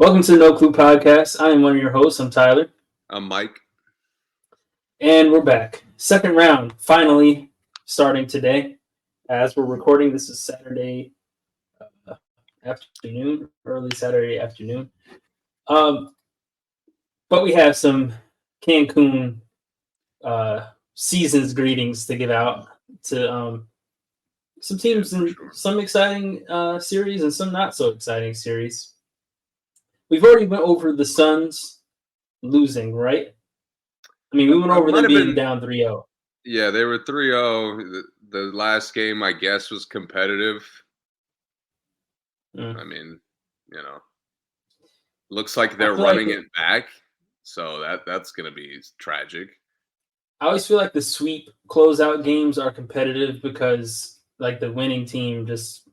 Welcome to the No Clue Podcast. I am one of your hosts. I'm Tyler. I'm Mike. And we're back. Second round, finally starting today. As we're recording, this is Saturday afternoon, early Saturday afternoon. But we have some Cancun season's greetings to give out to some teams in some exciting series and some not so exciting series. We've already went over the Suns losing, right? I mean, we went over them being down 3-0. Yeah, they were 3-0. The last game, I guess, was competitive. I mean, looks like they're running it back. So that's going to be tragic. I always feel like the sweep closeout games are competitive because, like, the winning team just,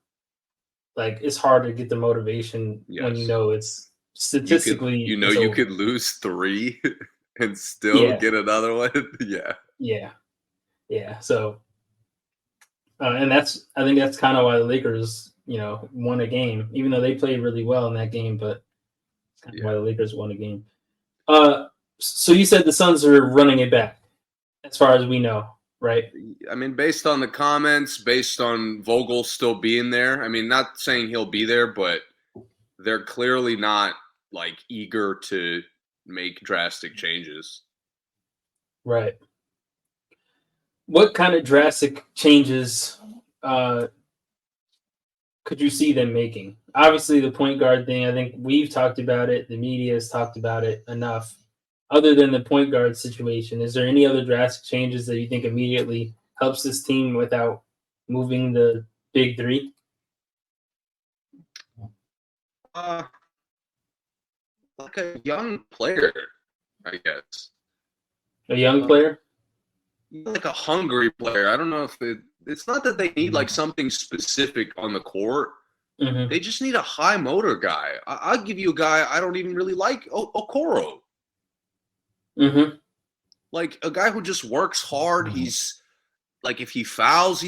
like, it's hard to get the motivation when you know it's statistically. You could lose 3 and still get another one. Yeah. So, and I think that's kind of why the Lakers, won a game, even though they played really well in that game. But it's kind of why the Lakers won a game. So you said the Suns are running it back, as far as we know, right? I mean, based on the comments, based on Vogel still being there. I mean, not saying he'll be there, but they're clearly not like eager to make drastic changes. Right. What kind of drastic changes could you see them making? Obviously, the point guard thing, I think we've talked about it. The media has talked about it enough. Other than the point guard situation, is there any other drastic changes that you think immediately helps this team without moving the big three? Like a young player, I guess. A young player? Like a hungry player. I don't know if it's not that they need like something specific on the court. Mm-hmm. They just need a high motor guy. I'll give you a guy I don't even really like, Okoro. Mm-hmm. Like a guy who just works hard. He's like, if he fouls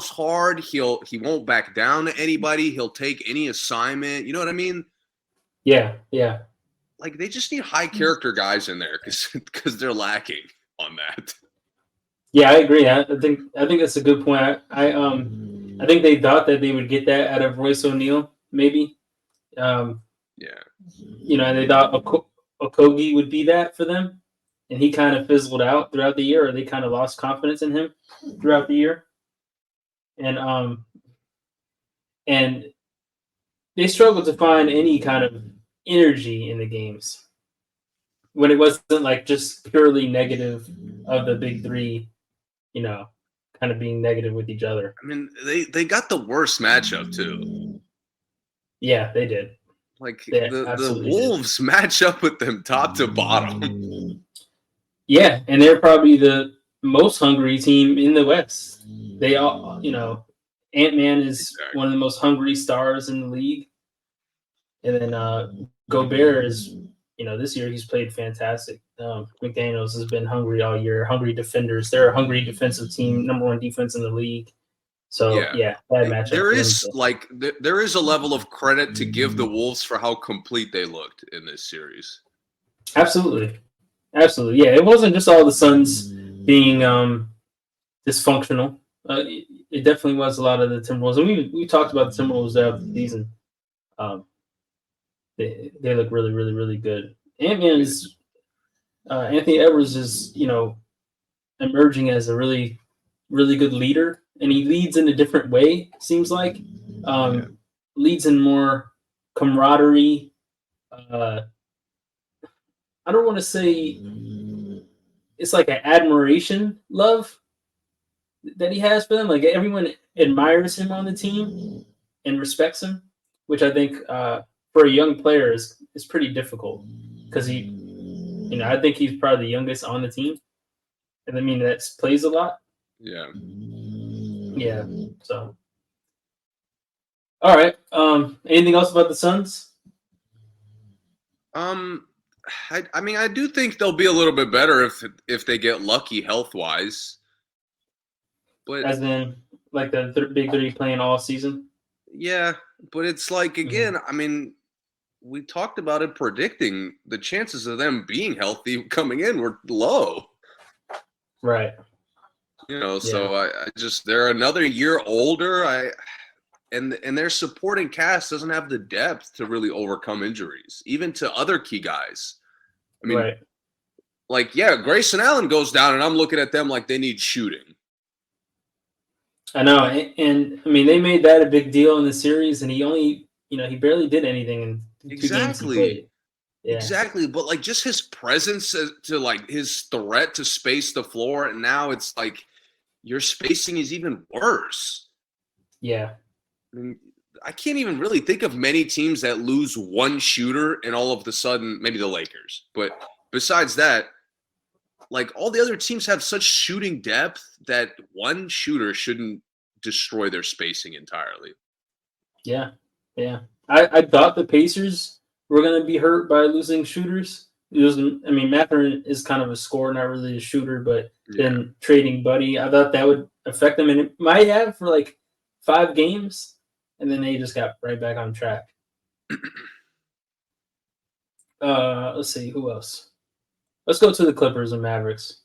hard. He won't back down to anybody. He'll take any assignment. You know what I mean? Yeah. Like they just need high character guys in there because they're lacking on that. Yeah, I agree. I think that's a good point. I think they thought that they would get that out of Royce O'Neal, maybe. And they thought Okogie would be that for them, and he kind of fizzled out throughout the year, or they kind of lost confidence in him throughout the year, and they struggled to find any kind of energy in the games when it wasn't like just purely negative of the big three, kind of being negative with each other. I mean, they got the worst matchup too. Yeah, they did. Like the Wolves match up with them top to bottom. Yeah, and they're probably the most hungry team in the West. They all, Ant-Man is one of the most hungry stars in the league. And then Gobert is, this year he's played fantastic. McDaniels has been hungry all year. Hungry defenders. They're a hungry defensive team, number 1 defense in the league. So bad matchup. There is a level of credit to give the Wolves for how complete they looked in this series. Absolutely. Yeah, it wasn't just all the Suns being dysfunctional. It definitely was a lot of the Timberwolves, and we talked about the Timberwolves throughout the season. They look really, really, really good. Ant-Man is Anthony Edwards is emerging as a really, really good leader, and he leads in a different way. Seems like leads in more camaraderie. I don't want to say it's like an admiration love that he has for them. Like everyone admires him on the team and respects him, which I think for a young player is pretty difficult because I think he's probably the youngest on the team, and I mean that plays a lot. Yeah. So, all right. Anything else about the Suns? I mean, I do think they'll be a little bit better if they get lucky health wise. But as in, like the big three playing all season. Yeah, but it's like again. I mean, we talked about it predicting the chances of them being healthy coming in were low. Right. So I just they're another year older. And their supporting cast doesn't have the depth to really overcome injuries, even to other key guys. I mean, Grayson Allen goes down, and I'm looking at them like they need shooting. I know, and I mean they made that a big deal in the series, and he only, he barely did anything in 2 games he played. Yeah. Exactly, but like just his presence to like his threat to space the floor, and now it's like your spacing is even worse. Yeah. I mean, I can't even really think of many teams that lose one shooter and all of a sudden, maybe the Lakers. But besides that, like all the other teams have such shooting depth that one shooter shouldn't destroy their spacing entirely. Yeah. Yeah. I thought the Pacers were going to be hurt by losing shooters. Mathurin is kind of a scorer, not really a shooter, but then trading Buddy, I thought that would affect them. And it might have for like 5 games. And then they just got right back on track. Let's see, who else? Let's go to the Clippers and Mavericks.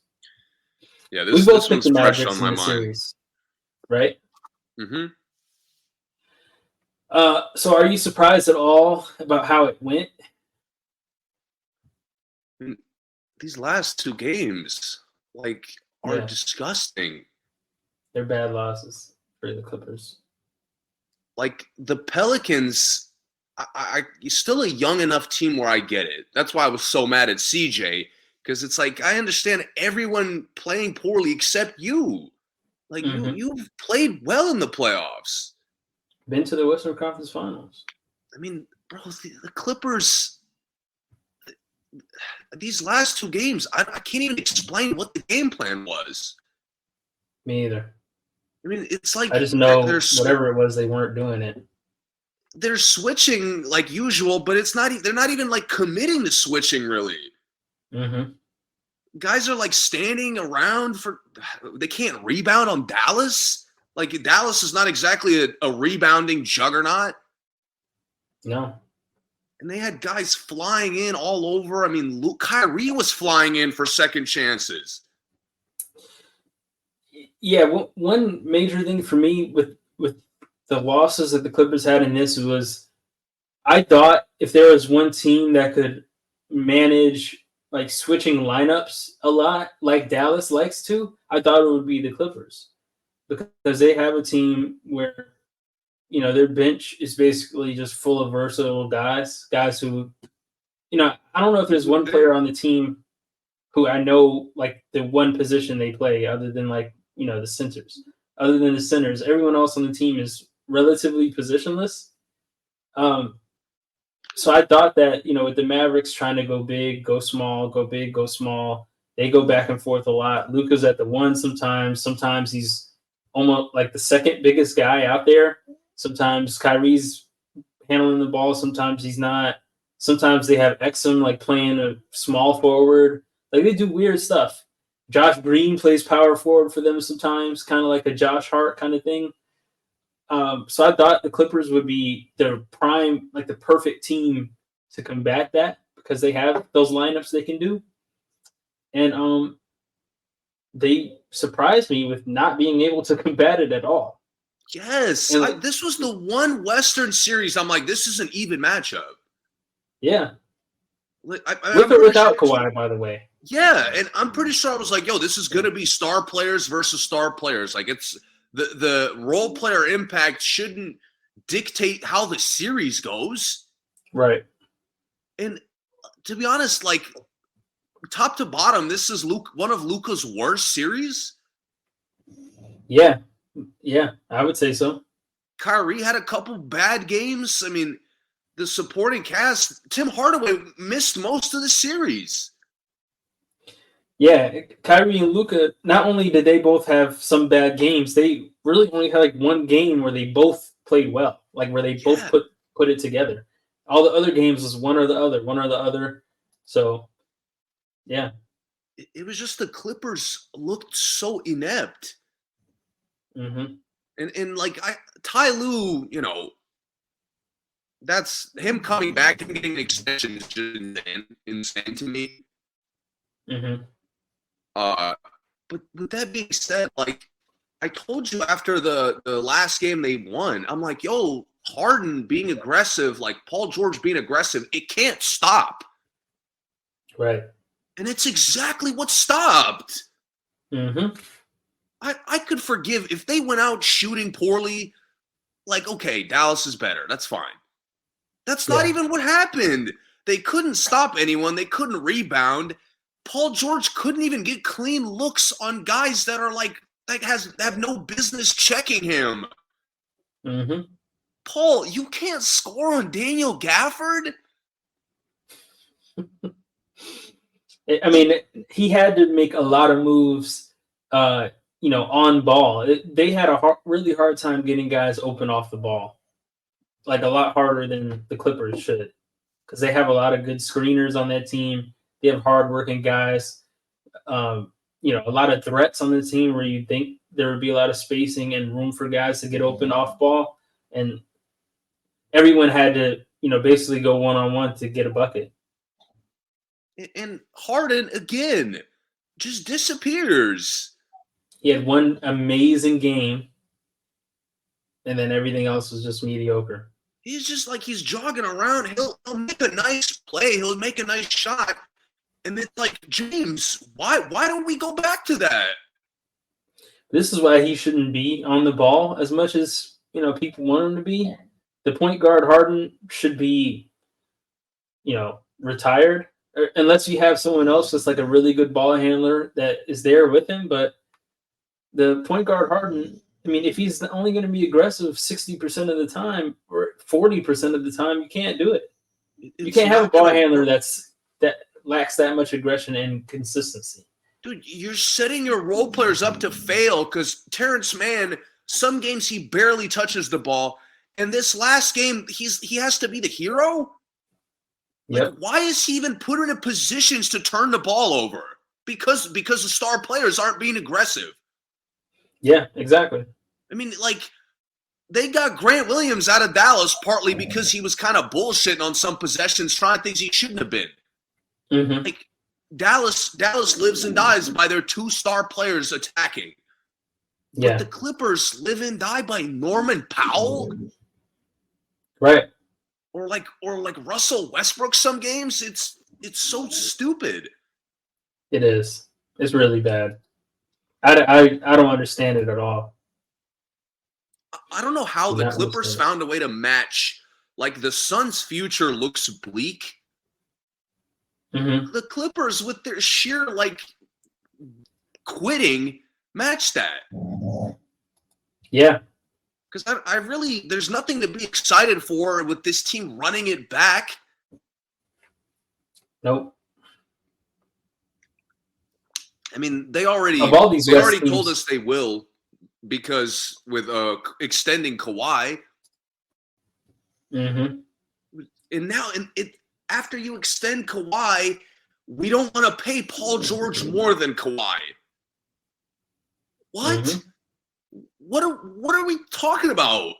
Yeah, this one's fresh on my mind. Series, right? Mm-hmm. So are you surprised at all about how it went? These last 2 games, are disgusting. They're bad losses for the Clippers. Like the Pelicans, you're still a young enough team where I get it. That's why I was so mad at CJ, because it's like I understand everyone playing poorly except you. Like you've played well in the playoffs. Been to the Western Conference Finals. I mean, bro, the Clippers, these last 2 games, I can't even explain what the game plan was. Me either. I mean, it's like I just know whatever it was, they weren't doing it. They're switching like usual, but it's not. They're not even like committing to switching really. Mm-hmm. Guys are like standing around they can't rebound on Dallas. Like Dallas is not exactly a rebounding juggernaut. No. And they had guys flying in all over. I mean, Kyrie was flying in for second chances. Yeah, one major thing for me with the losses that the Clippers had in this was I thought if there was one team that could manage like switching lineups a lot like Dallas likes to, I thought it would be the Clippers. Because they have a team where, their bench is basically just full of versatile guys who, I don't know if there's one player on the team who I know like the one position they play other than like, the centers. Other than the centers, everyone else on the team is relatively positionless. So I thought that, with the Mavericks trying to go big, go small, go big, go small, they go back and forth a lot. Luka's at the 1 sometimes. Sometimes he's almost like the second biggest guy out there. Sometimes Kyrie's handling the ball. Sometimes he's not. Sometimes they have Exum like playing a small forward. Like they do weird stuff. Josh Green plays power forward for them sometimes, kind of like a Josh Hart kind of thing. So I thought the Clippers would be their prime, like the perfect team to combat that because they have those lineups they can do. And they surprised me with not being able to combat it at all. Yes. This was the one Western series I'm like, this is an even matchup. Yeah. With or without Kawhi, by the way. Yeah, and I'm pretty sure I was like, yo, this is going to be star players versus star players. Like it's the role player impact shouldn't dictate how the series goes. Right. And to be honest, like top to bottom, this is one of Luka's worst series. Yeah, I would say so. Kyrie had a couple bad games. I mean, the supporting cast, Tim Hardaway missed most of the series. Yeah, Kyrie and Luka, not only did they both have some bad games, they really only had like one game where they both played well, like where they both put it together. All the other games was one or the other. So, yeah. It was just the Clippers looked so inept. Mm-hmm. And like Ty Lue, that's him coming back and getting an extension is just insane to me. Mm-hmm. But with that being said, like I told you after the last game they won, I'm like, yo, Harden being aggressive, like Paul George being aggressive, it can't stop. Right. And it's exactly what stopped. Mm-hmm. I could forgive if they went out shooting poorly. Like, okay, Dallas is better. That's fine. That's not even what happened. They couldn't stop anyone. They couldn't rebound. Paul George couldn't even get clean looks on guys that are like have no business checking him. Mm-hmm. Paul, you can't score on Daniel Gafford. I mean, he had to make a lot of moves, on ball. They had a really hard time getting guys open off the ball, like a lot harder than the Clippers should, because they have a lot of good screeners on that team. They have hardworking guys. A lot of threats on the team where you think there would be a lot of spacing and room for guys to get open off ball, and everyone had to, basically go one-on-one to get a bucket. And Harden, again, just disappears. He had one amazing game, and then everything else was just mediocre. He's just like he's jogging around. He'll make a nice play. He'll make a nice shot. And it's like, James, why don't we go back to that? This is why he shouldn't be on the ball as much as, people want him to be. The point guard Harden should be, retired, unless you have someone else that's like a really good ball handler that is there with him. But the point guard Harden, I mean, if he's only going to be aggressive 60% of the time or 40% of the time, you can't do it. You can't have a ball handler that lacks that much aggression and consistency. Dude, you're setting your role players up to fail because Terrence Mann, some games he barely touches the ball. And this last game, he has to be the hero? Like, why is he even put in positions to turn the ball over? Because the star players aren't being aggressive. Yeah, exactly. I mean, like, they got Grant Williams out of Dallas partly because he was kind of bullshitting on some possessions, trying things he shouldn't have been. Mm-hmm. Like, Dallas lives and dies by their two star players attacking. But the Clippers live and die by Norman Powell. Right. Or like Russell Westbrook some games. It's so stupid. It is. It's really bad. I don't understand it at all. I don't know how the Clippers found a way to match. Like, the Suns' future looks bleak. Mm-hmm. The Clippers, with their sheer, like, quitting, match that. Yeah. Because I really, there's nothing to be excited for with this team running it back. Nope. I mean, they already told us they will, because with extending Kawhi. Mm-hmm. And now, after you extend Kawhi, we don't want to pay Paul George more than Kawhi. What? Mm-hmm. What are we talking about?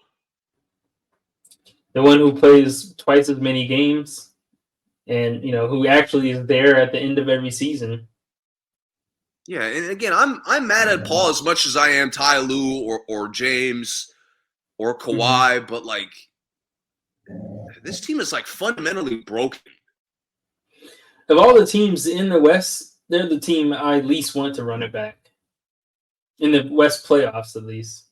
The one who plays twice as many games, and who actually is there at the end of every season. Yeah, and again, I'm mad at Paul as much as I am Ty Lue or James or Kawhi, but like, this team is like fundamentally broken. Of all the teams in the West, they're the team I least want to run it back. In the West playoffs, at least.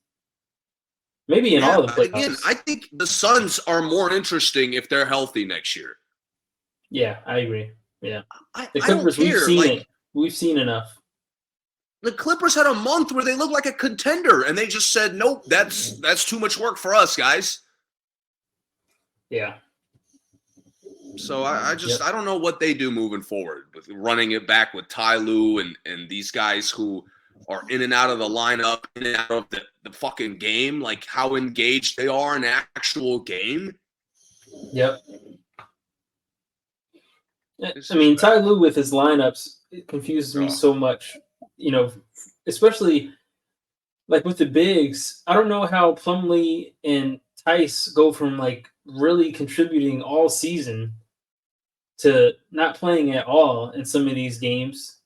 Maybe in all the playoffs. Again, I think the Suns are more interesting if they're healthy next year. Yeah, I agree. Yeah. The Clippers, we've seen enough. The Clippers had a month where they looked like a contender, and they just said, nope, that's too much work for us, guys. Yeah. So I don't know what they do moving forward with running it back with Ty Lue and these guys who are in and out of the lineup, in and out of the fucking game, like how engaged they are in the actual game. Yep. I mean, Ty Lue with his lineups, it confuses me so much, especially like with the bigs. I don't know how Plumlee and Tice go from like really contributing all season to not playing at all in some of these games.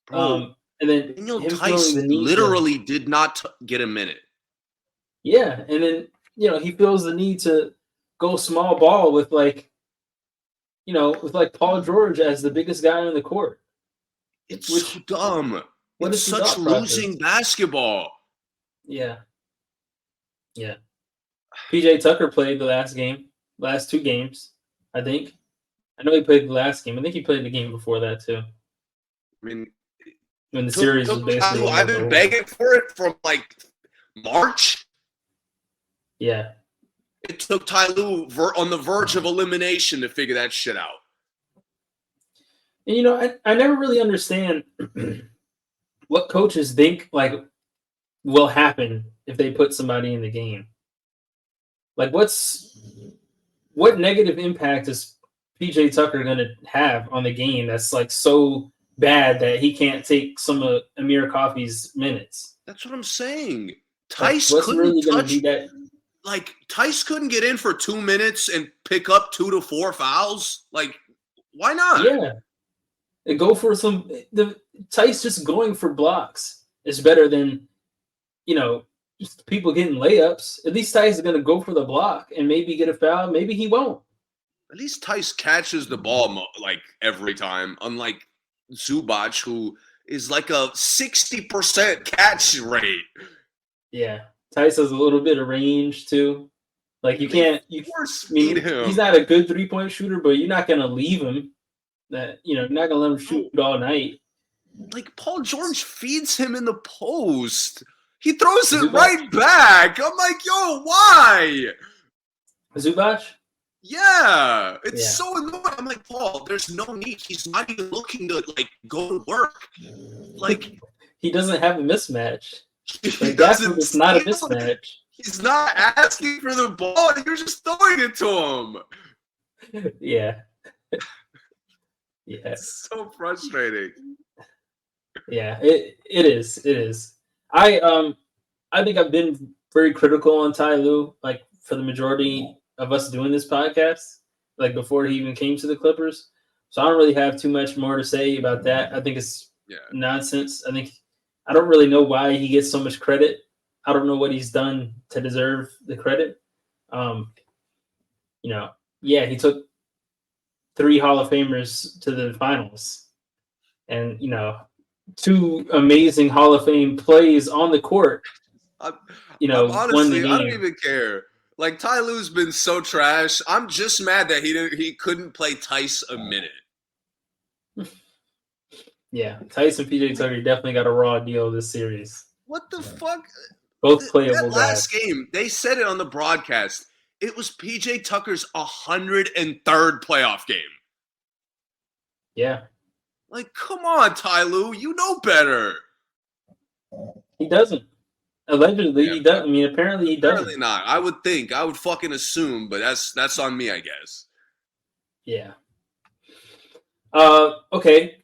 Bro, And then Daniel him feeling Tice the need to, literally did not get a minute. yeah, and then he feels the need to go small ball with like with like Paul George as the biggest guy on the court. It's so Which dumb. what It's is the such thought process? losing basketball. Yeah, yeah. PJ Tucker played the last 2 games, I think. I know he played the last game. I think he played the game before that too, I mean, when the series was basically I've almost been over. begging for it from like March. Yeah, It took Ty Lue on the verge of elimination to figure that shit out. and I never really understand what coaches think like will happen if they put somebody in the game. Like, what negative impact is PJ Tucker going to have on the game that's like so bad that he can't take some of Amir Coffey's minutes? That's what I'm saying. Like, Tice what's couldn't really going to touch. be that? Like Tice couldn't get in for 2 minutes and pick up 2 to 4 fouls. Like, why not? Yeah, and go for the Tice just going for blocks is better than just people getting layups. At least Tice is going to go for the block and maybe get a foul. Maybe he won't. At least Tice catches the ball like every time, unlike Zubac, who is like a 60% catch rate. Yeah, Tice has a little bit of range too. Like force feed him. He's not a good 3-point shooter, but you're not gonna leave him. You're not gonna let him shoot all night. Like Paul George feeds him in the post. He throws it right back. I'm like, yo, why? Zubac? Yeah, it's so annoying. I'm like, Paul, there's no need. He's not even looking to like go to work. Like he doesn't have a mismatch. He doesn't. It's not a mismatch. He's not asking for the ball. You're just throwing it to him. Yeah. Yeah. It's so frustrating. Yeah, it is. It is. I think I've been very critical on Ty Lue, like for the majority of us doing this podcast, like before he even came to the Clippers. So I don't really have too much more to say about that. I think it's nonsense. I don't really know why he gets so much credit. I don't know what he's done to deserve the credit. He took 3 Hall of Famers to the finals, and 2 amazing Hall of Fame plays on the court. Honestly, won the game. I don't even care. Like Ty Lue's been so trash. I'm just mad that he couldn't play Tice a minute. Yeah, Tice and PJ Tucker definitely got a raw deal this series. What the fuck? Both playable that last game, they said it on the broadcast. It was PJ Tucker's 103rd playoff game. Yeah. Like, come on, Ty Lue. You know better. He doesn't. Allegedly, he does. I mean, apparently he doesn't. Apparently not. I would think. I would fucking assume, but that's on me, I guess. Yeah. Okay.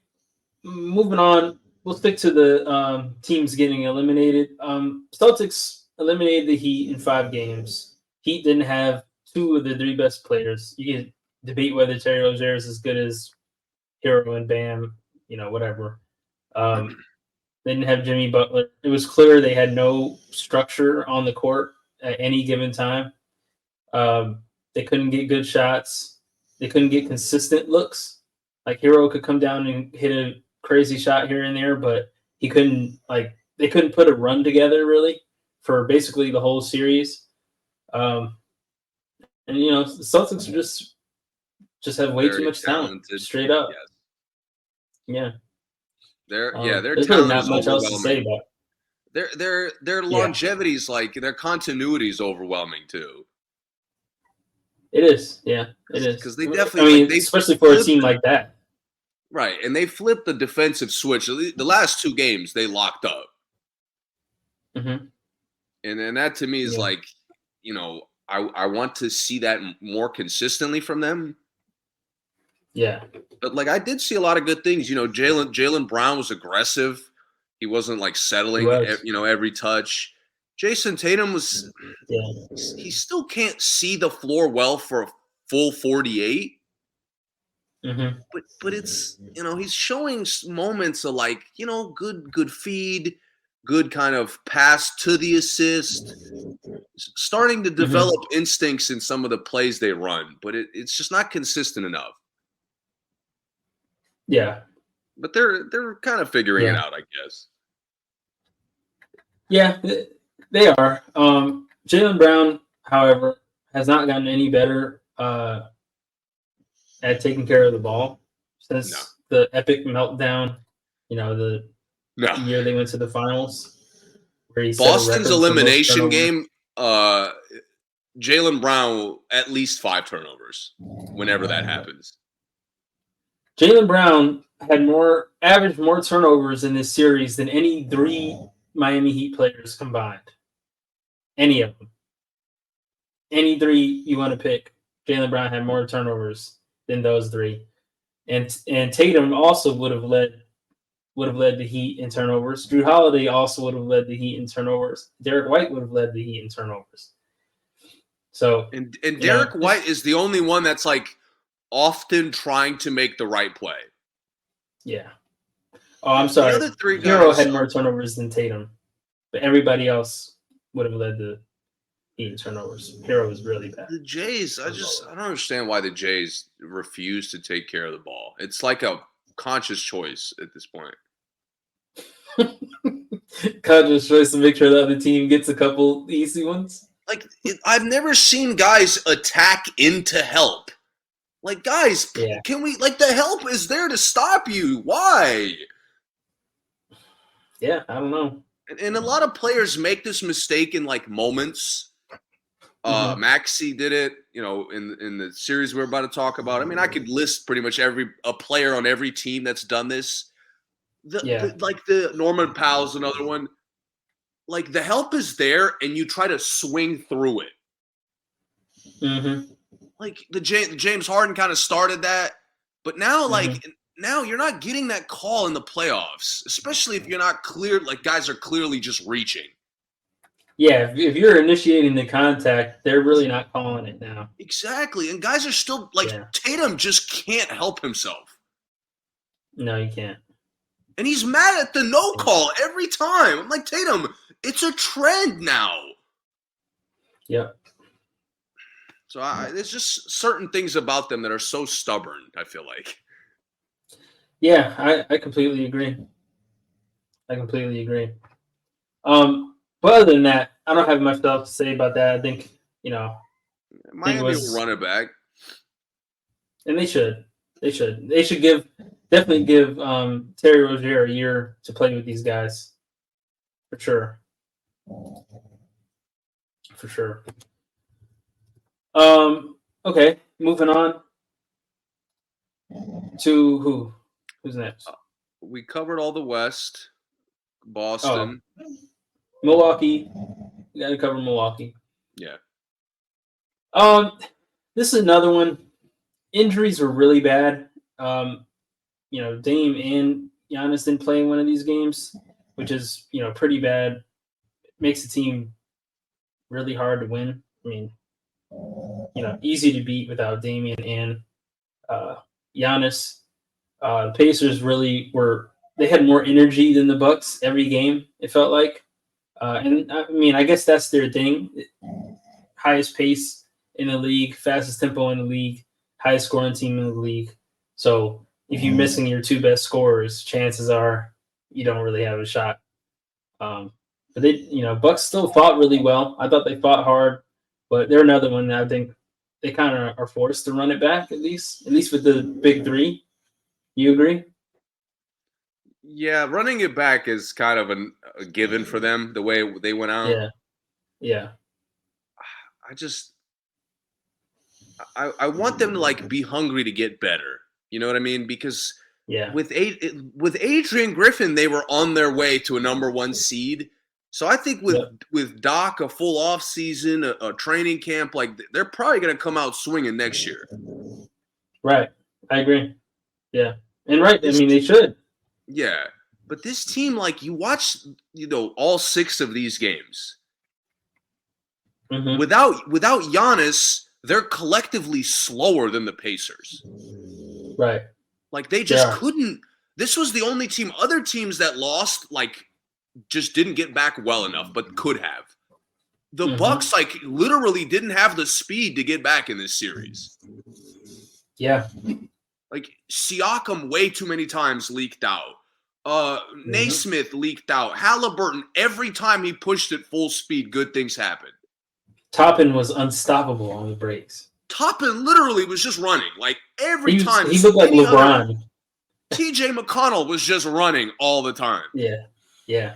Moving on. We'll stick to the teams getting eliminated. Celtics eliminated the Heat in 5 games. Heat didn't have 2 of the 3 best players. You can debate whether Terry Rozier is as good as Hero and Bam, whatever. They didn't have Jimmy Butler. It was clear they had no structure on the court at any given time. They couldn't get good shots. They couldn't get consistent looks. Like Hero could come down and hit a crazy shot here and there, but he couldn't. Like they couldn't put a run together really for basically the whole series. And the Celtics are just have way too much talent, straight up. Yes. Yeah. Their there's talent really not is much else to say about it. Their longevity is like their continuity is overwhelming too. It is, yeah, it is. Because they definitely, especially for a team like that, right? And they flipped the defensive switch. The last 2 games they locked up, and then that to me is like, I want to see that more consistently from them. Yeah. But like I did see a lot of good things. Jaylen Brown was aggressive. He wasn't like settling, every touch. Jason Tatum was he still can't see the floor well for a full 48. Mm-hmm. But it's he's showing moments of like good feed, good kind of pass to the assist, starting to develop instincts in some of the plays they run, but it's just not consistent enough. Yeah. But they're kind of figuring it out, I guess. Yeah, they are. Jaylen Brown, however, has not gotten any better at taking care of the ball since the epic meltdown. The year they went to the finals, where he Boston's elimination game. Jaylen Brown at least 5 turnovers whenever that happens. Jaylen Brown had averaged more turnovers in this series than any 3 Miami Heat players combined. Any of them. Any 3 you want to pick, Jaylen Brown had more turnovers than those 3. And Tatum also would have led the Heat in turnovers. Drew Holiday also would have led the Heat in turnovers. Derek White would have led the Heat in turnovers. So and Derek White is the only one that's like often trying to make the right play. Yeah. Oh, I'm sorry. The other 3 guys, Hero had more turnovers than Tatum, but everybody else would have led the Heat in turnovers. Hero was really bad. The Jays, I don't understand why the Jays refuse to take care of the ball. It's like a conscious choice at this point. Conscious choice to make sure the other team gets a couple easy ones. Like, I've never seen guys attack into help. Like, guys, can we, like, the help is there to stop you. Why? Yeah, I don't know. And a lot of players make this mistake in, like, moments. Maxey did it, in the series we're about to talk about. I mean, I could list pretty much a player on every team that's done this. Like the Norman Powell's another one. Like, the help is there, and you try to swing through it. Mm-hmm. Like, the James Harden kind of started that, but now, now you're not getting that call in the playoffs, especially if you're not clear. Like, guys are clearly just reaching. Yeah, if you're initiating the contact, they're really not calling it now. Exactly, and guys are still Tatum just can't help himself. No, he can't. And he's mad at the no call every time. I'm like, Tatum, it's a trend now. Yep. So there's just certain things about them that are so stubborn, I feel like. Yeah, I completely agree. But other than that, I don't have much else to say about that. I think, Miami will run it back. And they should. They should definitely give Terry Rozier a year to play with these guys. For sure. Okay, moving on to who? Who's next? We covered all the West. Boston. Milwaukee. We got to cover Milwaukee. Yeah. This is another one. Injuries were really bad. Dame and Giannis didn't play in one of these games, which is, pretty bad. It makes the team really hard to win. I mean, easy to beat without Damian and Giannis. The Pacers really they had more energy than the Bucks every game, it felt like. And I mean, I guess that's their thing. Highest pace in the league, fastest tempo in the league, highest scoring team in the league. So if you're missing your 2 best scorers, chances are you don't really have a shot. But Bucks still fought really well. I thought they fought hard, but they're another one that I think they kind of are forced to run it back at least with the big 3. You agree? Yeah, running it back is kind of a given for them, the way they went out. Yeah. I want them to be hungry to get better. You know what I mean? Because with Adrian Griffin, they were on their way to a number 1 seed. So I think with Doc, a full off season, a training camp, they're probably going to come out swinging next year. Right, I agree. Yeah, and they should. Yeah, but this team, you watch, all 6 of these games, Mm-hmm. Without Giannis, they're collectively slower than the Pacers. Right. Like they just couldn't. This was the only team. Other teams that lost, like, just didn't get back well enough, but could have. The Bucks, like, literally didn't have the speed to get back in this series. Yeah. Like, Siakam way too many times leaked out. Naismith leaked out. Halliburton, every time he pushed at full speed, good things happened. Toppin was unstoppable on the breaks. Toppin literally was just running. Like, every time. He looked like LeBron. TJ McConnell was just running all the time. Yeah. Yeah.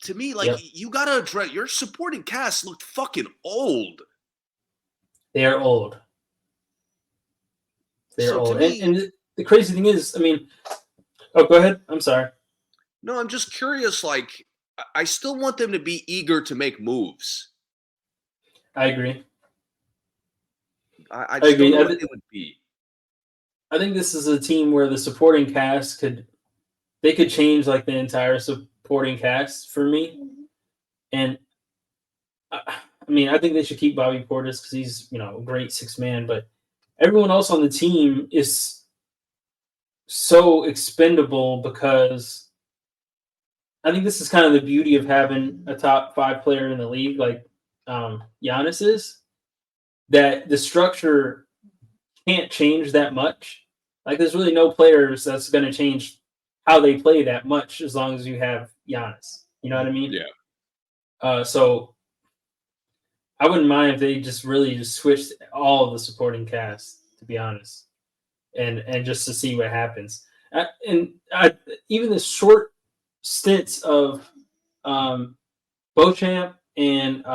To me, like, you got to address, your supporting cast looked fucking old. They're old. They're So old. Me, and the crazy thing is, I mean, go ahead. I'm sorry. No, I'm just curious. Like, I still want them to be eager to make moves. I agree. I just agree. don't know what it would be. I think this is a team where the supporting cast could change like the entire supporting cast for me. And I mean, I think they should keep Bobby Portis because he's, a great sixth man, but everyone else on the team is so expendable because I think this is kind of the beauty of having a top 5 player in the league like Giannis is, that the structure can't change that much. Like, there's really no players that's going to change how they play that much as long as you have Giannis. You know what I mean? Yeah. So I wouldn't mind if they just switched all of the supporting cast, to be honest, and just to see what happens. Even the short stints of Beauchamp and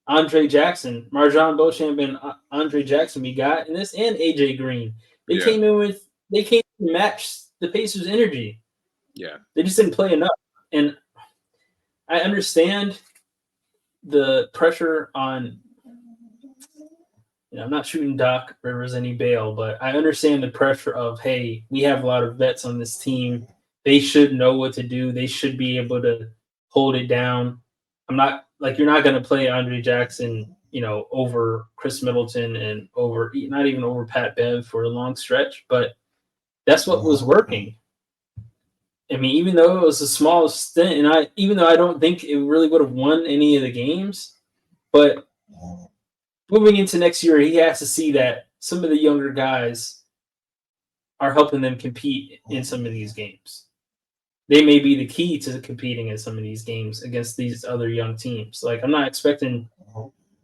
Andre Jackson, Marjon Beauchamp and Andre Jackson we got in this, and AJ Green. They came to match the Pacers' energy. Yeah. They just didn't play enough. And I understand the pressure on, I'm not shooting Doc Rivers any bail, but I understand the pressure of, hey, we have a lot of vets on this team. They should know what to do. They should be able to hold it down. I'm not like, you're not going to play Andre Jackson, over Chris Middleton and not even over Pat Bev for a long stretch, but that's what was working. I mean, even though it was a small stint, and even though I don't think it really would have won any of the games, but moving into next year, he has to see that some of the younger guys are helping them compete in some of these games. They may be the key to competing in some of these games against these other young teams. Like, I'm not expecting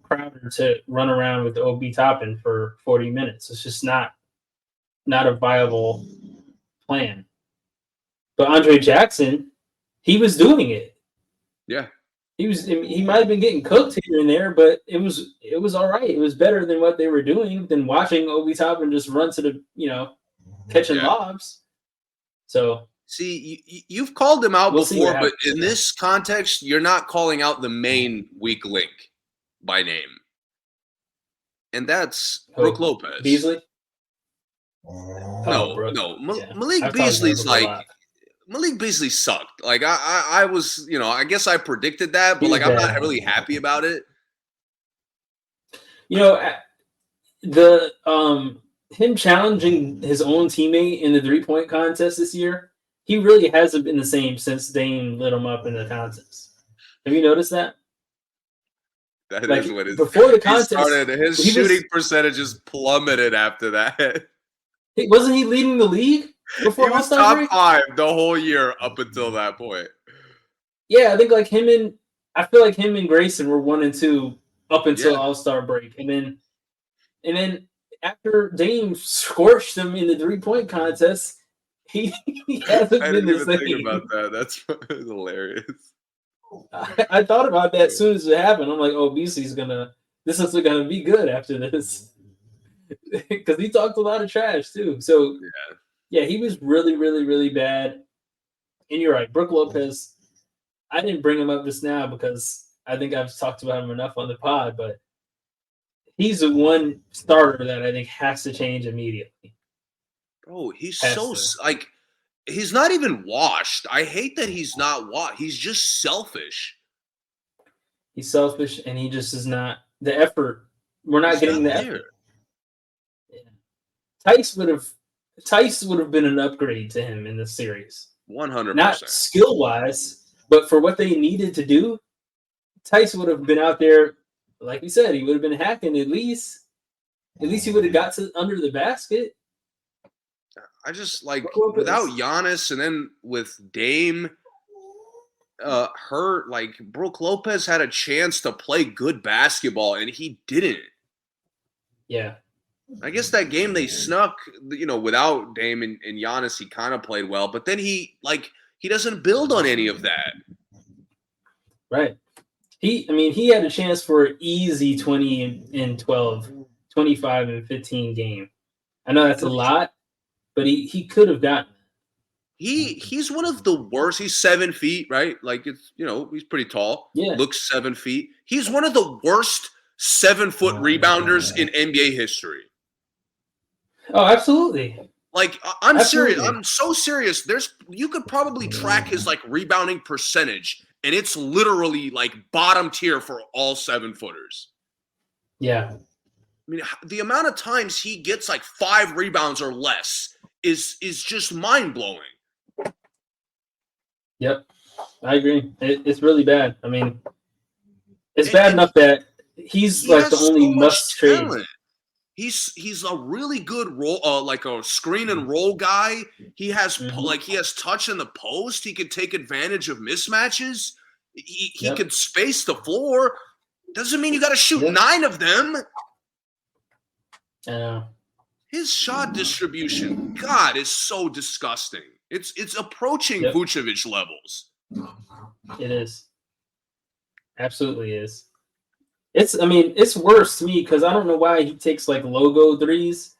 Crowder to run around with Obi Toppin for 40 minutes. It's just not a viable plan. But Andre Jackson, he was doing it. Yeah. He might have been getting cooked here and there, but it was all right. It was better than what they were doing than watching Obi Toppin just run to the, catching lobs. So, see, you've called him out before, but in this this context, you're not calling out the main weak link by name. And that's Brook Lopez. Beasley? No. Malik Beasley's like, Malik Beasley sucked. Like, I was, I guess I predicted that, but I'm not really happy about it. Him challenging his own teammate in the 3-point contest this year, he really hasn't been the same since Dame lit him up in the contest. Have you noticed that? That is what it is. Before the contest, his shooting percentages plummeted after that. Wasn't he leading the league before he was top 5 the whole year up until that point? Yeah, I think I feel like him and Grayson were 1 and 2 up until All-Star break, and then after Dame scorched him in the 3-point contest, he hasn't been the same. I didn't even think about that. That's hilarious. I thought about that as soon as it happened. I'm like, oh, Beasley's this is gonna be good after this. Because he talked a lot of trash too. So yeah, he was really, really, really bad. And you're right, Brook Lopez. I didn't bring him up just now because I think I've talked about him enough on the pod, but he's the one starter that I think has to change immediately. Bro, he's he's not even washed. I hate that he's not washed. He's just selfish. He's selfish, and he just is not the effort. We're not getting the effort. Yeah. Tice would have been an upgrade to him in the series. 100%. Not skill wise, but for what they needed to do, Tice would have been out there, like we said, he would have been hacking at least. At least he would have got to under the basket. I just like without Giannis and then with Dame hurt, like Brook Lopez had a chance to play good basketball and he didn't. Yeah. I guess that game they snuck, without Dame and Giannis, he kind of played well, but then he doesn't build on any of that. Right. He had a chance for an easy 20 and 12, 25 and 15 game. I know that's a lot, but he could have gotten it. He's one of the worst. He's 7 feet, right? Like it's he's pretty tall. Yeah. Looks 7 feet. He's one of the worst 7-foot rebounders in NBA history. Oh, absolutely. Like I'm serious. I'm so serious. You could probably track his like rebounding percentage, and it's literally like bottom tier for all 7-footers. Yeah. I mean, the amount of times he gets like 5 rebounds or less is just mind blowing. Yep, I agree. It's really bad. I mean, it's bad enough that he's like the only must trade. He's a really good role, like a screen and roll guy. He has he has touch in the post. He can take advantage of mismatches. He could space the floor. Doesn't mean you got to shoot 9 of them. His shot distribution, God, is so disgusting. It's approaching Vucevic levels. It is. Absolutely is. It's worse to me because I don't know why he takes like logo threes.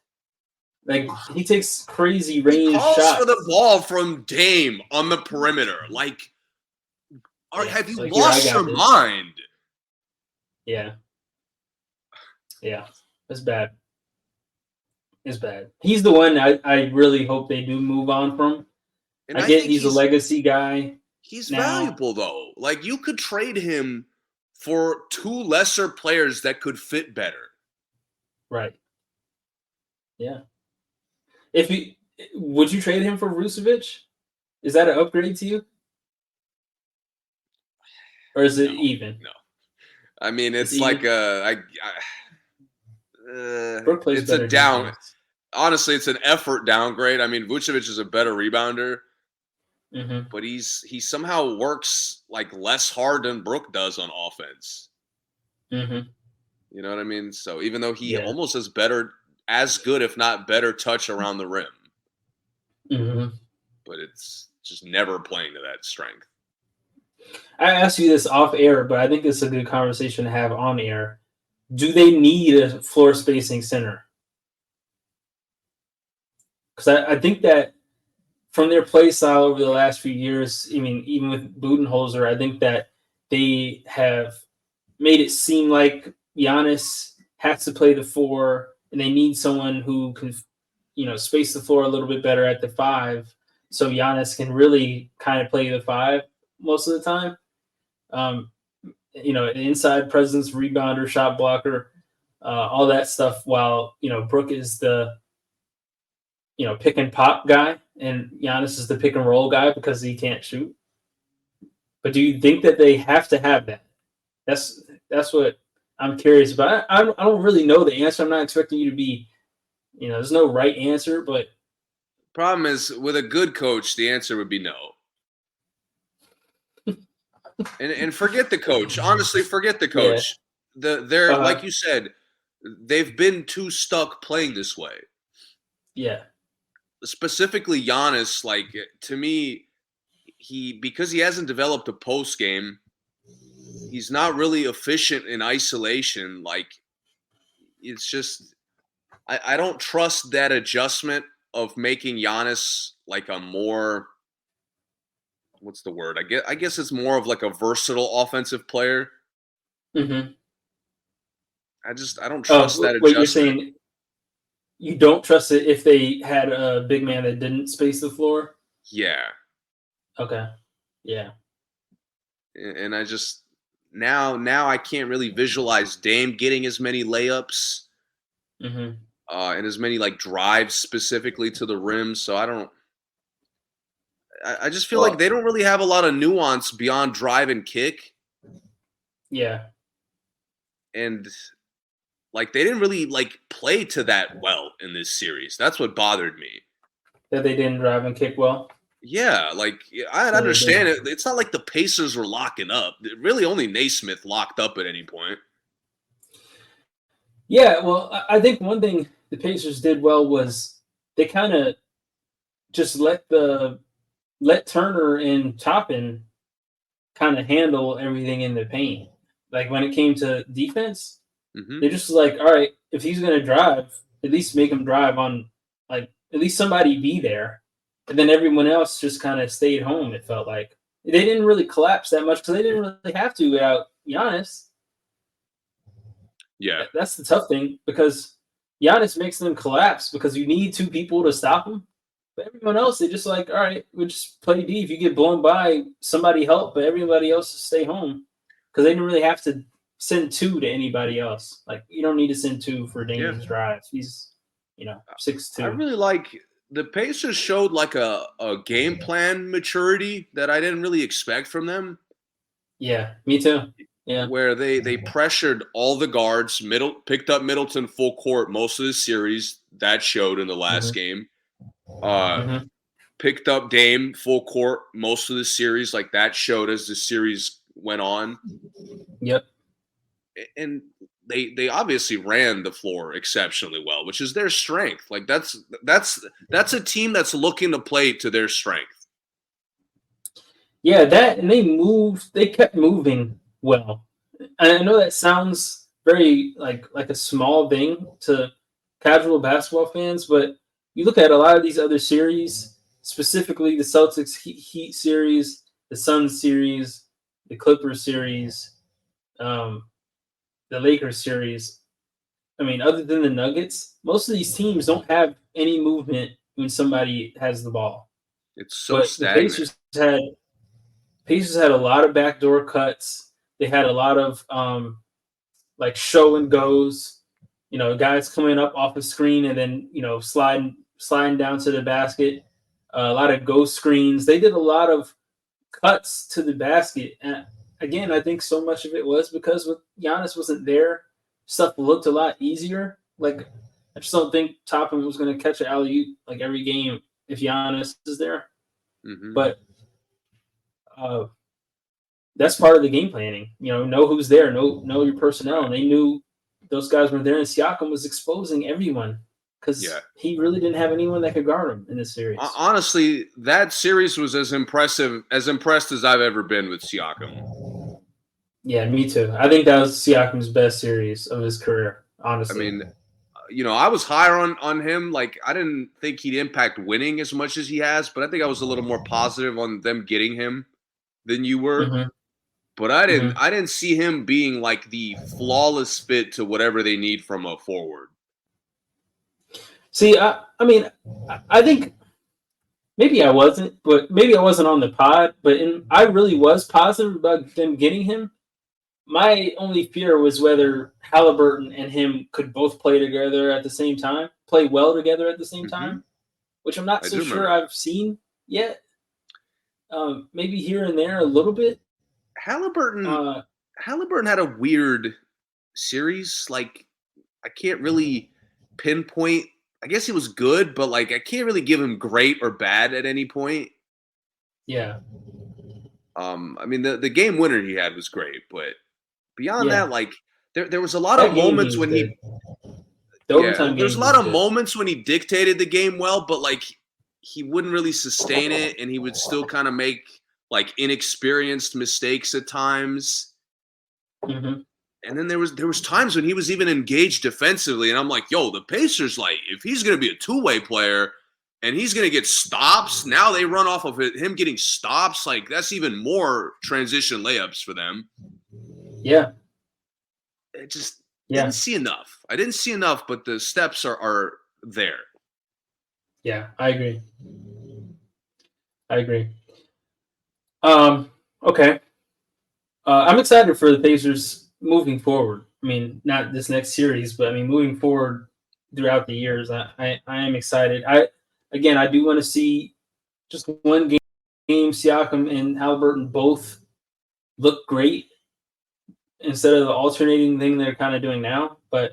Like he takes crazy range shots. He calls for the ball from Dame on the perimeter. Like, have you lost your mind? Yeah. Yeah. It's bad. It's bad. He's the one I really hope they do move on from. And I get he's a legacy guy. He's valuable, though. Like, you could trade him for 2 lesser players that could fit better. Right. Yeah. Would you trade him for Vucevic? Is that an upgrade to you? Or is it even? No. I mean, it's like it's a down. Honestly, it's an effort downgrade. I mean, Vucevic is a better rebounder, but he somehow works like less hard than Brook does on offense. You know what I mean? So even though he almost has as good, if not better, touch around the rim, but it's just never playing to that strength. I asked you this off air, but I think it's a good conversation to have on air. Do they need a floor spacing center? Because I think that from their play style over the last few years, even with Budenholzer, I think that they have made it seem like Giannis has to play the 4, and they need someone who can, space the floor a little bit better at the 5, so Giannis can really kind of play the 5 most of the time. An inside presence, rebounder, shot blocker, all that stuff, while, Brook is the, pick and pop guy, and Giannis is the pick and roll guy because he can't shoot. But do you think that they have to have that? That's what I'm curious about. I don't really know the answer. I'm not expecting you to be, there's no right answer, but problem is with a good coach, the answer would be no. And forget the coach. Honestly, forget the coach. They're like you said, they've been too stuck playing this way. Yeah. Specifically Giannis, like, to me, because he hasn't developed a post game, he's not really efficient in isolation. Like, it's just I don't trust that adjustment of making Giannis like a more, what's the word? I guess it's more of like a versatile offensive player. I don't trust that adjustment. Wait, you're saying you don't trust it if they had a big man that didn't space the floor? Yeah. Okay. Yeah. And now I can't really visualize Dame getting as many layups Mm-hmm. and as many like drives specifically to the rim. So I just feel like Well, they don't really have a lot of nuance beyond drive and kick, yeah, and like they didn't really like play to that well in this series. That's what bothered me. that they didn't drive and kick well. Yeah, like I No, they understand didn't. it. It's not like the Pacers were locking up. Really, only Naismith locked up at any point. Yeah, well, I think one thing the Pacers did well was they kind of just let Turner and Toppin kind of handle everything in the paint. Like when it came to defense, Hmm. they just was like, all right, if he's gonna drive, at least make him drive on, like, at least somebody be there, and then everyone else just kind of stayed home. It felt like they didn't really collapse that much because they didn't really have to without Giannis. Yeah, That's the tough thing because Giannis makes them collapse because you need two people to stop him. But everyone else, they just like, all right, we'll just play D. If you get blown by, somebody help, but everybody else just stay home because they didn't really have to send two to anybody else. Like you don't need to send two for yeah. Dame's drives. He's 6'2". I really like the Pacers showed like a game plan maturity that I didn't really expect from them. Yeah, me too. Yeah. Where they pressured all the guards, picked up Middleton full court most of the series. That showed in the last Hmm. game. Uh, Hmm. Picked up Dame full court most of the series. Like that showed as the series went on. Yep. And they obviously ran the floor exceptionally well, which is their strength. Like that's a team that's looking to play to their strength. Yeah, that and they kept moving well. And I know that sounds very like a small thing to casual basketball fans, but you look at a lot of these other series, specifically the Celtics Heat series, the Suns series, the Clippers series, um, the Lakers series. I mean, other than the Nuggets, most of these teams don't have any movement when somebody has the ball. It's so But the stagnant. Pacers had a lot of backdoor cuts. They had a lot of like show and goes. Guys coming up off the screen and then sliding down to the basket. A lot of ghost screens. They did a lot of cuts to the basket. And again, I think so much of it was because with Giannis wasn't there, stuff looked a lot easier. Like I just don't think Toppin was going to catch an alley oop like every game if Giannis is there. Hmm. But uh, that's part of the game planning. Know who's there, know your personnel. And they knew those guys were there, and Siakam was exposing everyone Yeah. because he really didn't have anyone that could guard him in this series. Honestly, that series was as impressed as I've ever been with Siakam. Yeah, me too. I think that was Siakam's best series of his career, I honestly. mean, I was higher on him. Like, I didn't think he'd impact winning as much as he has, but I think I was a little more positive on them getting him than you were. Hmm. But I didn't Hmm. I didn't see him being like the flawless fit to whatever they need from a forward. See, I mean, I think maybe I wasn't, but maybe I wasn't on the pod. But I really was positive about them getting him. My only fear was whether Halliburton and him could both play together at the same time, play well together at the same Hmm. time, which I'm not I so do sure remember that. I've seen yet. Maybe here and there a little bit. Halliburton Uh, Halliburton had a weird series. Like, I can't really pinpoint. I guess he was good, but like I can't really give him great or bad at any point. yeah, I mean the game winner he had was great, but beyond yeah. that, like there was a lot of That game he moments was when good. he The yeah, overtime there's game a he lot was of good. moments when he dictated the game well, but like he wouldn't really sustain it, and he would still kind of make like inexperienced mistakes at times. Hmm. And then there was times when he was even engaged defensively, and I'm like, yo, the Pacers, like, if he's gonna be a two-way player and he's gonna get stops, now they run off of him getting stops, like that's even more transition layups for them. Yeah, It just didn't yeah, see enough. I didn't see enough, but the steps are there. yeah. I agree. I agree. Um, okay. I'm excited for the Pacers moving forward. I mean, not this next series, but I mean, moving forward throughout the years. I am excited. I do want to see just one game. Siakam and Halliburton both look great instead of the alternating thing they're kind of doing now. But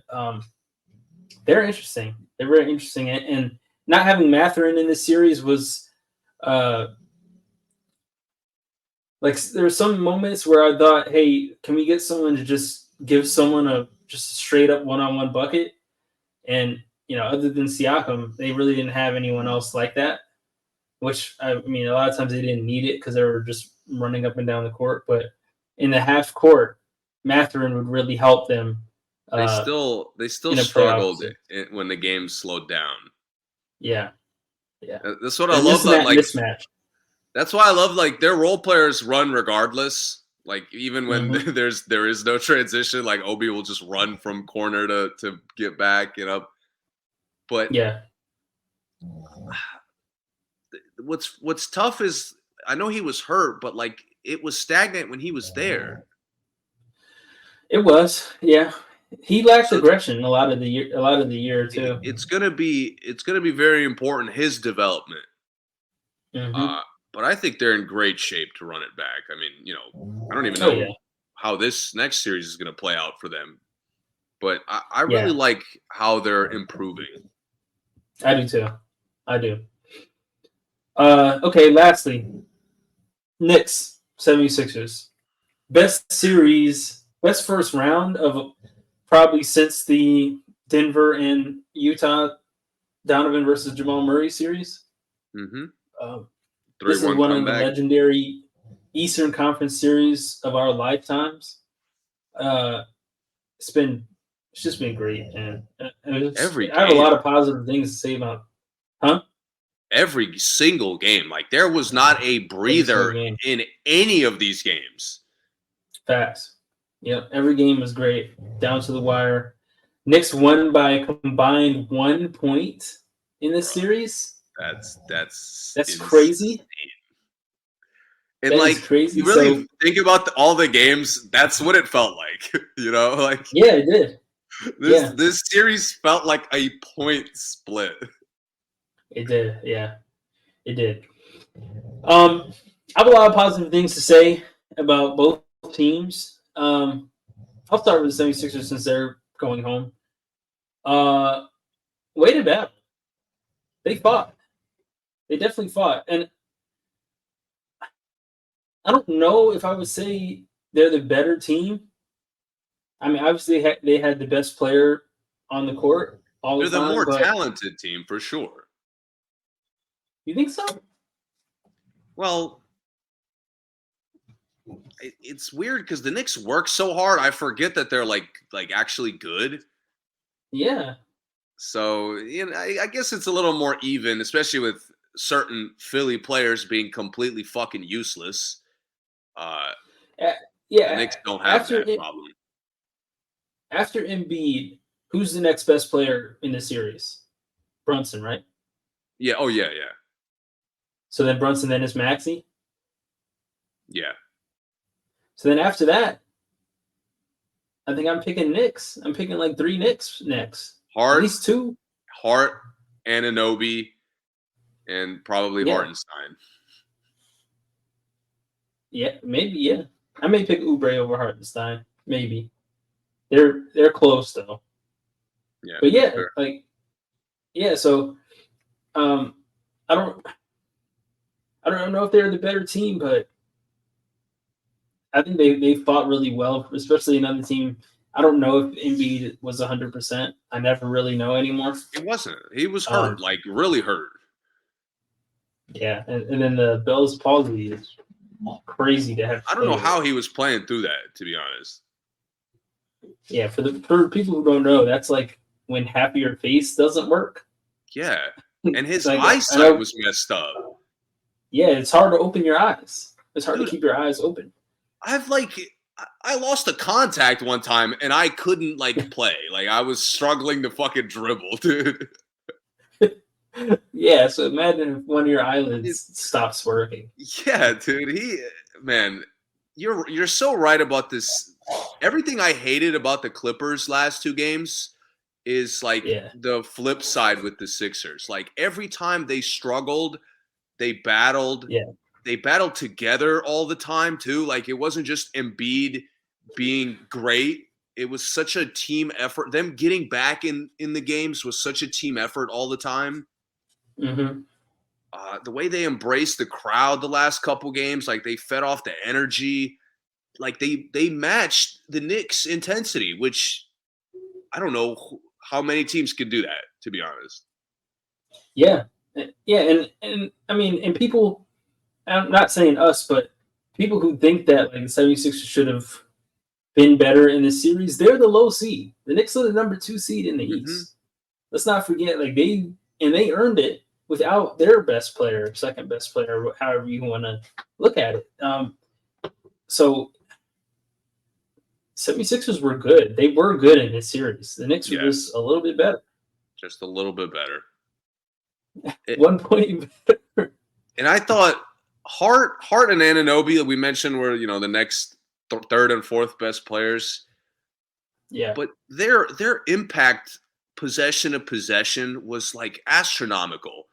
they're interesting. They're very interesting, and not having Mathurin in this series was like there were some moments where I thought, hey, can we get someone to just give someone a just a straight up one-on-one bucket? And other than Siakam, they really didn't have anyone else like that. Which I mean, a lot of times they didn't need it because they were just running up and down the court. But in the half court, Mathurin would really help them. They still struggled when the game slowed down. Yeah. That's what I love. That mismatch. That's why I love their role players run regardless. Like even when there is no transition, like Obi will just run from corner to get back, But yeah. What's tough is I know he was hurt, but it was stagnant when he was there. It was, yeah. He lacked aggression a lot of the year too. It's gonna be very important his development. But I think they're in great shape to run it back. I mean, I don't even know how this next series is going to play out for them. But I really like how they're improving. I do too. I do. Okay, lastly, Knicks, 76ers. Best first round of probably since the Denver and Utah Donovan versus Jamal Murray series. Mm-hmm. This is one of the legendary Eastern Conference series of our lifetimes. It's just been great, and I have a lot of positive things to say about. Every single game, there was not a breather in any of these games. Facts. Yep, every game was great, down to the wire. Knicks won by a combined 1 point in this series. That's crazy. And crazy. You really think about all the games, that's what it felt like. Yeah, it did. This series felt like a point split. It did, yeah. It did. I have a lot of positive things to say about both teams. I'll start with the 76ers since they're going home. Way to battle. They fought. They definitely fought. And I don't know if I would say they're the better team. I mean, obviously they had the best player on the court all the time. They're the more talented team for sure. You think so? Well, it's weird because the Knicks work so hard. I forget that they're actually good. Yeah. So I guess it's a little more even, especially with certain Philly players being completely fucking useless. The Knicks don't have that problem. After Embiid, who's the next best player in the series? Brunson, right? Yeah. Oh, yeah. So then Brunson, then is Maxey? Yeah. So then after that, I think I'm picking Knicks. I'm picking 3 Knicks next. Hart. At least 2. Hart, Anunoby, and probably Hartenstein. Yeah, maybe, yeah. I may pick Oubre over Hartenstein. Maybe. They're close though. Yeah. But yeah, so I don't know if they're the better team, but I think they fought really well, especially another team. I don't know if Embiid was 100%. I never really know anymore. It wasn't. He was hurt, really hurt. Yeah, and then the Bell's palsy is crazy to have. I don't know how he was playing through that, to be honest. Yeah, for people who don't know, that's when half of your face doesn't work. Yeah, and his eyesight was messed up. Yeah, it's hard to open your eyes. It's hard to keep your eyes open. I lost a contact one time and I couldn't play. I was struggling to fucking dribble, dude. Yeah, so imagine if one of your eyelids stops working. Yeah, dude. you're so right about this. Everything I hated about the Clippers last two games is like Yeah. the flip side with the Sixers. Like every time they struggled, they battled. Yeah. They battled together all the time too. Like it wasn't just Embiid being great. It was such a team effort. Them getting back in the games was such a team effort all the time. Mm-hmm. The way they embraced the crowd the last couple games, like they fed off the energy, like they matched the Knicks' intensity, which I don't know how many teams could do that, to be honest. Yeah. Yeah. And I mean, and people, I'm not saying us, but people who think that like the 76ers should have been better in this series, they're the low seed. The Knicks are the number 2 seed in the East. Let's not forget, like they earned it without their best player, second best player, however you want to look at it. So 76ers were good. They were good in this series. The Knicks were just a little bit better. Just a little bit better. 1 point better. And I thought Hart and Anunoby, we mentioned, were the next third and fourth best players. Yeah. But their impact possession to possession was like astronomical.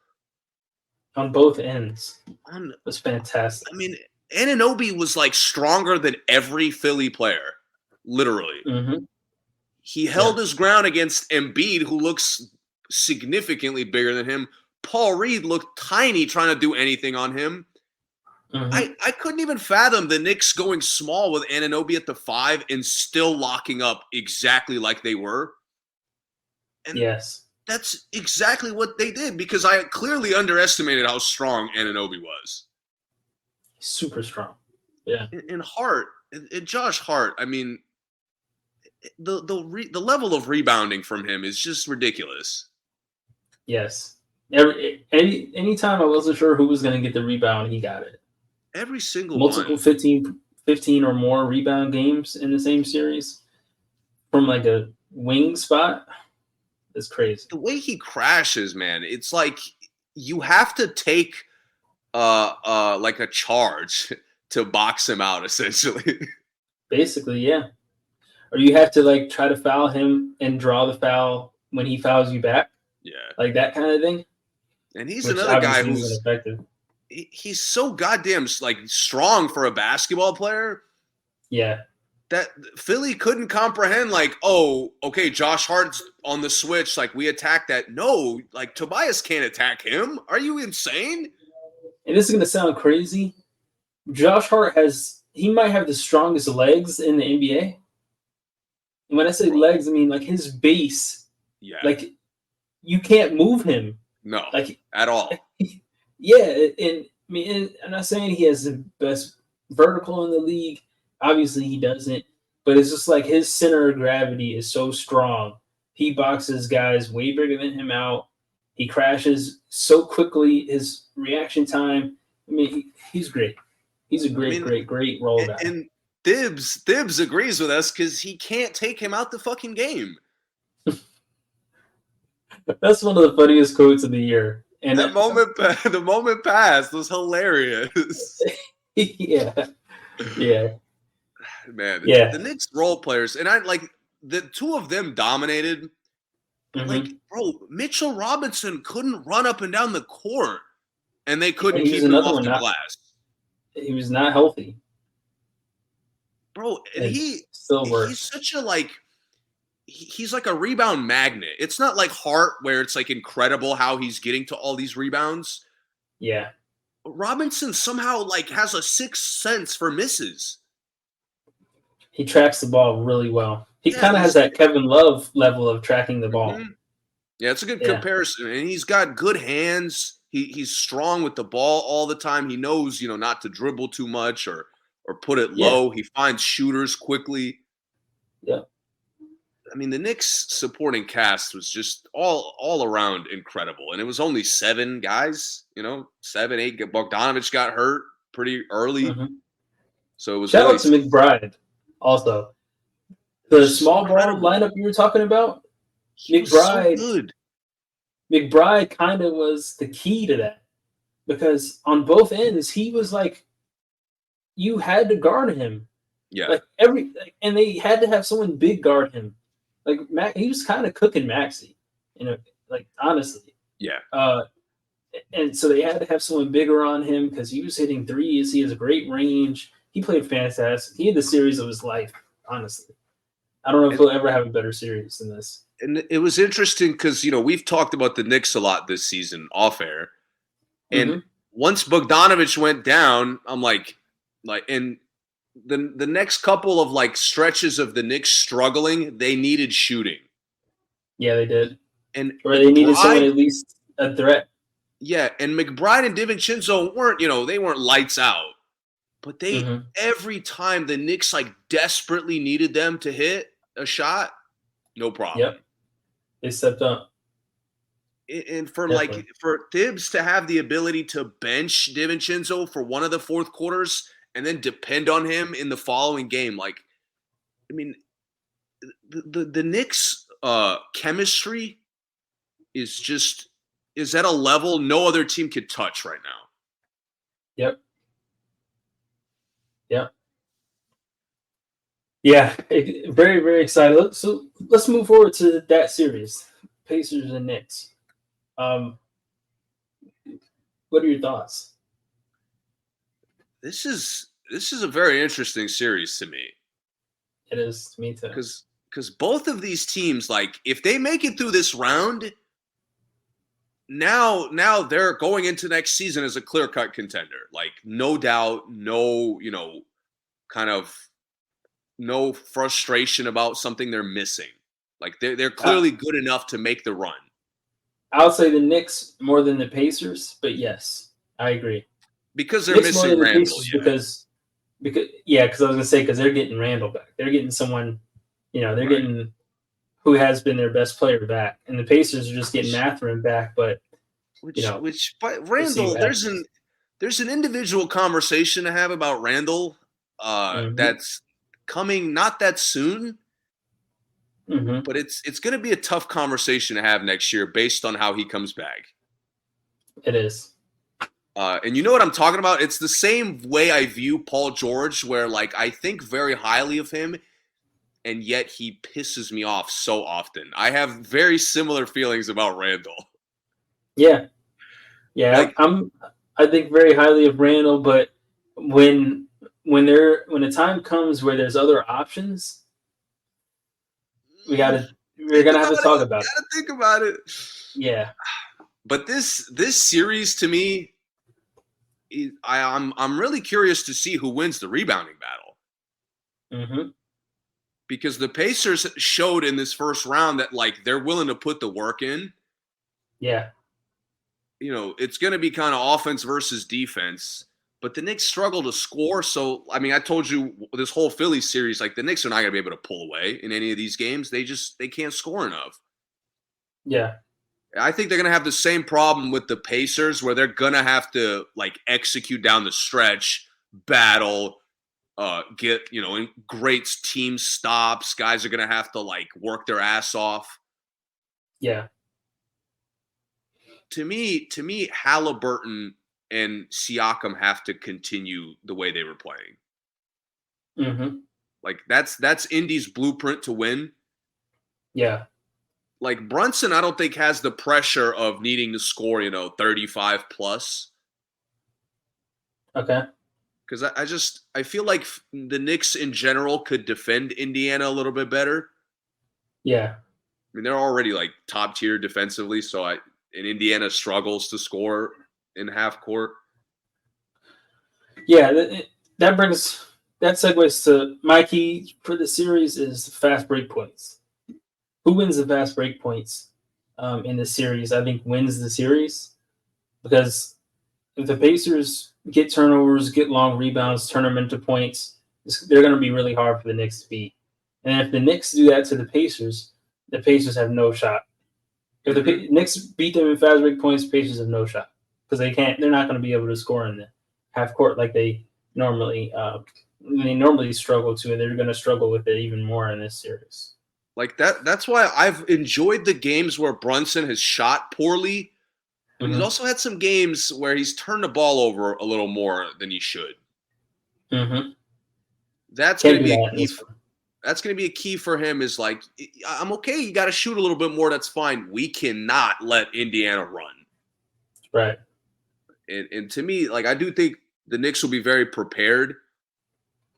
On both ends. It was fantastic. I mean, Anunoby was like stronger than every Philly player, literally. Mm-hmm. He held his ground against Embiid, who looks significantly bigger than him. Paul Reed looked tiny trying to do anything on him. Mm-hmm. I couldn't even fathom the Knicks going small with Anunoby at the 5 and still locking up exactly like they were. And that's exactly what they did, because I clearly underestimated how strong Anunoby was. Super strong. Yeah. And Hart, and Josh Hart, I mean, the level of rebounding from him is just ridiculous. Yes. Anytime I wasn't sure who was going to get the rebound, he got it. Every single multiple one. 15 or more rebound games in the same series from like a wing spot. It's crazy. The way he crashes, man, it's like you have to take like a charge to box him out, essentially. Basically, yeah. Or you have to like try to foul him and draw the foul when he fouls you back. Yeah. Like that kind of thing. And he's another guy who's effective. He's so goddamn like strong for a basketball player. Yeah. That Philly couldn't comprehend, like, oh, okay, Josh Hart's on the switch, like we attack that. No, like Tobias can't attack him. Are you insane? And this is gonna sound crazy. Josh Hart he might have the strongest legs in the NBA. And when I say legs, I mean like his base. Yeah. Like you can't move him. No. Like at all. Yeah, and I mean, I'm not saying he has the best vertical in the league. Obviously, he doesn't. But it's just like his center of gravity is so strong. He boxes guys way bigger than him out. He crashes so quickly. His reaction time. I mean, he's great. He's a great role guy. And Thibs agrees with us because he can't take him out the fucking game. That's one of the funniest quotes of the year. And the moment passed was hilarious. Yeah. Man, the Knicks role players, and I like the two of them dominated. Mm-hmm. Like, bro, Mitchell Robinson couldn't run up and down the court, and they couldn't keep him off the glass. He was not healthy, bro. And he's such a like. He's like a rebound magnet. It's not like Hart where it's like incredible how he's getting to all these rebounds. Yeah. Robinson somehow like has a sixth sense for misses. He tracks the ball really well. He kind of has that Kevin Love level of tracking the ball. Mm-hmm. Yeah, it's a good comparison. And he's got good hands. He's strong with the ball all the time. He knows, not to dribble too much or put it low. He finds shooters quickly. Yeah. I mean, the Knicks supporting cast was just all around incredible. And it was only 7 guys, 7, 8. Bogdanovich got hurt pretty early. Mm-hmm. So it was Shout out to McBride also. The small ball lineup you were talking about, McBride. So good. McBride kind of was the key to that. Because on both ends, he was like, you had to guard him. Yeah. And they had to have someone big guard him. Like he was kind of cooking Maxey, honestly. Yeah. And so they had to have someone bigger on him because he was hitting threes. He has a great range. He played fantastic. He had the series of his life, honestly. I don't know if he'll ever have a better series than this. And it was interesting because, we've talked about the Knicks a lot this season off air. And once Bogdanovich went down, I'm and the next couple of stretches of the Knicks struggling, they needed shooting. Yeah, they did. Or they needed someone at least a threat. Yeah, and McBride and DiVincenzo weren't, they weren't lights out. But they every time the Knicks desperately needed them to hit a shot, no problem. Yep. They stepped up. And for Thibs to have the ability to bench DiVincenzo for one of the fourth quarters and then depend on him in the following game, the Knicks chemistry is at a level no other team could touch right now. Yep. Yeah, very, very excited. So let's move forward to that series, Pacers and Knicks. What are your thoughts? This is a very interesting series to me. It is to me too. Because both of these teams, if they make it through this round, now they're going into next season as a clear-cut contender. No doubt, no, kind of no frustration about something they're missing. They're clearly good enough to make the run. I'll say the Knicks more than the Pacers, but yes, I agree. Because they're missing Randall. Because I was gonna say because they're getting Randall back. They're getting someone, they're getting who has been their best player back, and the Pacers are just getting Mathurin back. But but Randall, there's an individual conversation to have about Randall that's coming not that soon. But it's going to be a tough conversation to have next year based on how he comes back. It is. And you know what I'm talking about? It's the same way I view Paul George, where I think very highly of him, and yet he pisses me off so often. I have very similar feelings about Randall. Yeah. I think very highly of Randall, but when the time comes where there's other options, we're gonna have to talk about it. Gotta think about it. Yeah. But this series to me, I'm really curious to see who wins the rebounding battle. Because the Pacers showed in this first round that they're willing to put the work in. Yeah. It's going to be kind of offense versus defense. But the Knicks struggle to score. So, I told you this whole Philly series, the Knicks are not going to be able to pull away in any of these games. They can't score enough. Yeah. I think they're going to have the same problem with the Pacers where they're going to have to, execute down the stretch, battle, get, in great team stops. Guys are going to have to, work their ass off. Yeah. To me, Halliburton and Siakam have to continue the way they were playing. That's Indy's blueprint to win. Yeah. Brunson, I don't think has the pressure of needing to score, 35 plus. Okay. Because I feel like the Knicks in general could defend Indiana a little bit better. Yeah. They're already top tier defensively, and Indiana struggles to score in half court. Yeah, that segues to my key for the series is fast break points. Who wins the fast break points in the series? I think wins the series because if the Pacers get turnovers, get long rebounds, turn them into points, they're going to be really hard for the Knicks to beat. And if the Knicks do that to the Pacers have no shot. If the Knicks beat them in fast break points, Pacers have no shot because they're not going to be able to score in the half court like they normally struggle to, and they're going to struggle with it even more in this series. That's why I've enjoyed the games where Brunson has shot poorly, but he's also had some games where he's turned the ball over a little more than he should. Mm-hmm. That's Can't going to do be a that in key. this one. That's going to be a key for him. Is like, I'm okay. You got to shoot a little bit more. That's fine. We cannot let Indiana run. Right. And to me, like, I do think the Knicks will be very prepared.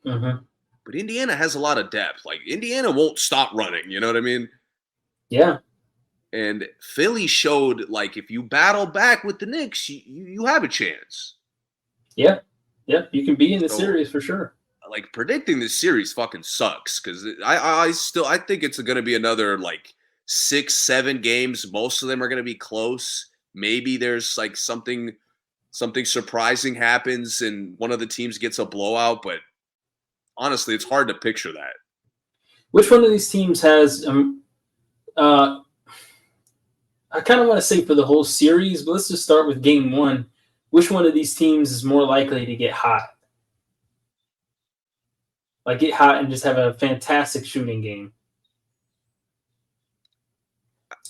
Mm-hmm. But Indiana has a lot of depth. Like, Indiana won't stop running. You know what I mean? Yeah. And Philly showed, like, if you battle back with the Knicks, you have a chance. Yeah. Yep. You can be in the So, series for sure. like, predicting this series fucking sucks because I think it's going to be another, like, 6-7 games. Most of them are going to be close. Maybe there's, like, something surprising happens and one of the teams gets a blowout, but honestly, it's hard to picture that. Which one of these teams has I kind of want to say for the whole series, but let's just start with game one. Which one of these teams is more likely to get hot? Like get hot and just have a fantastic shooting game?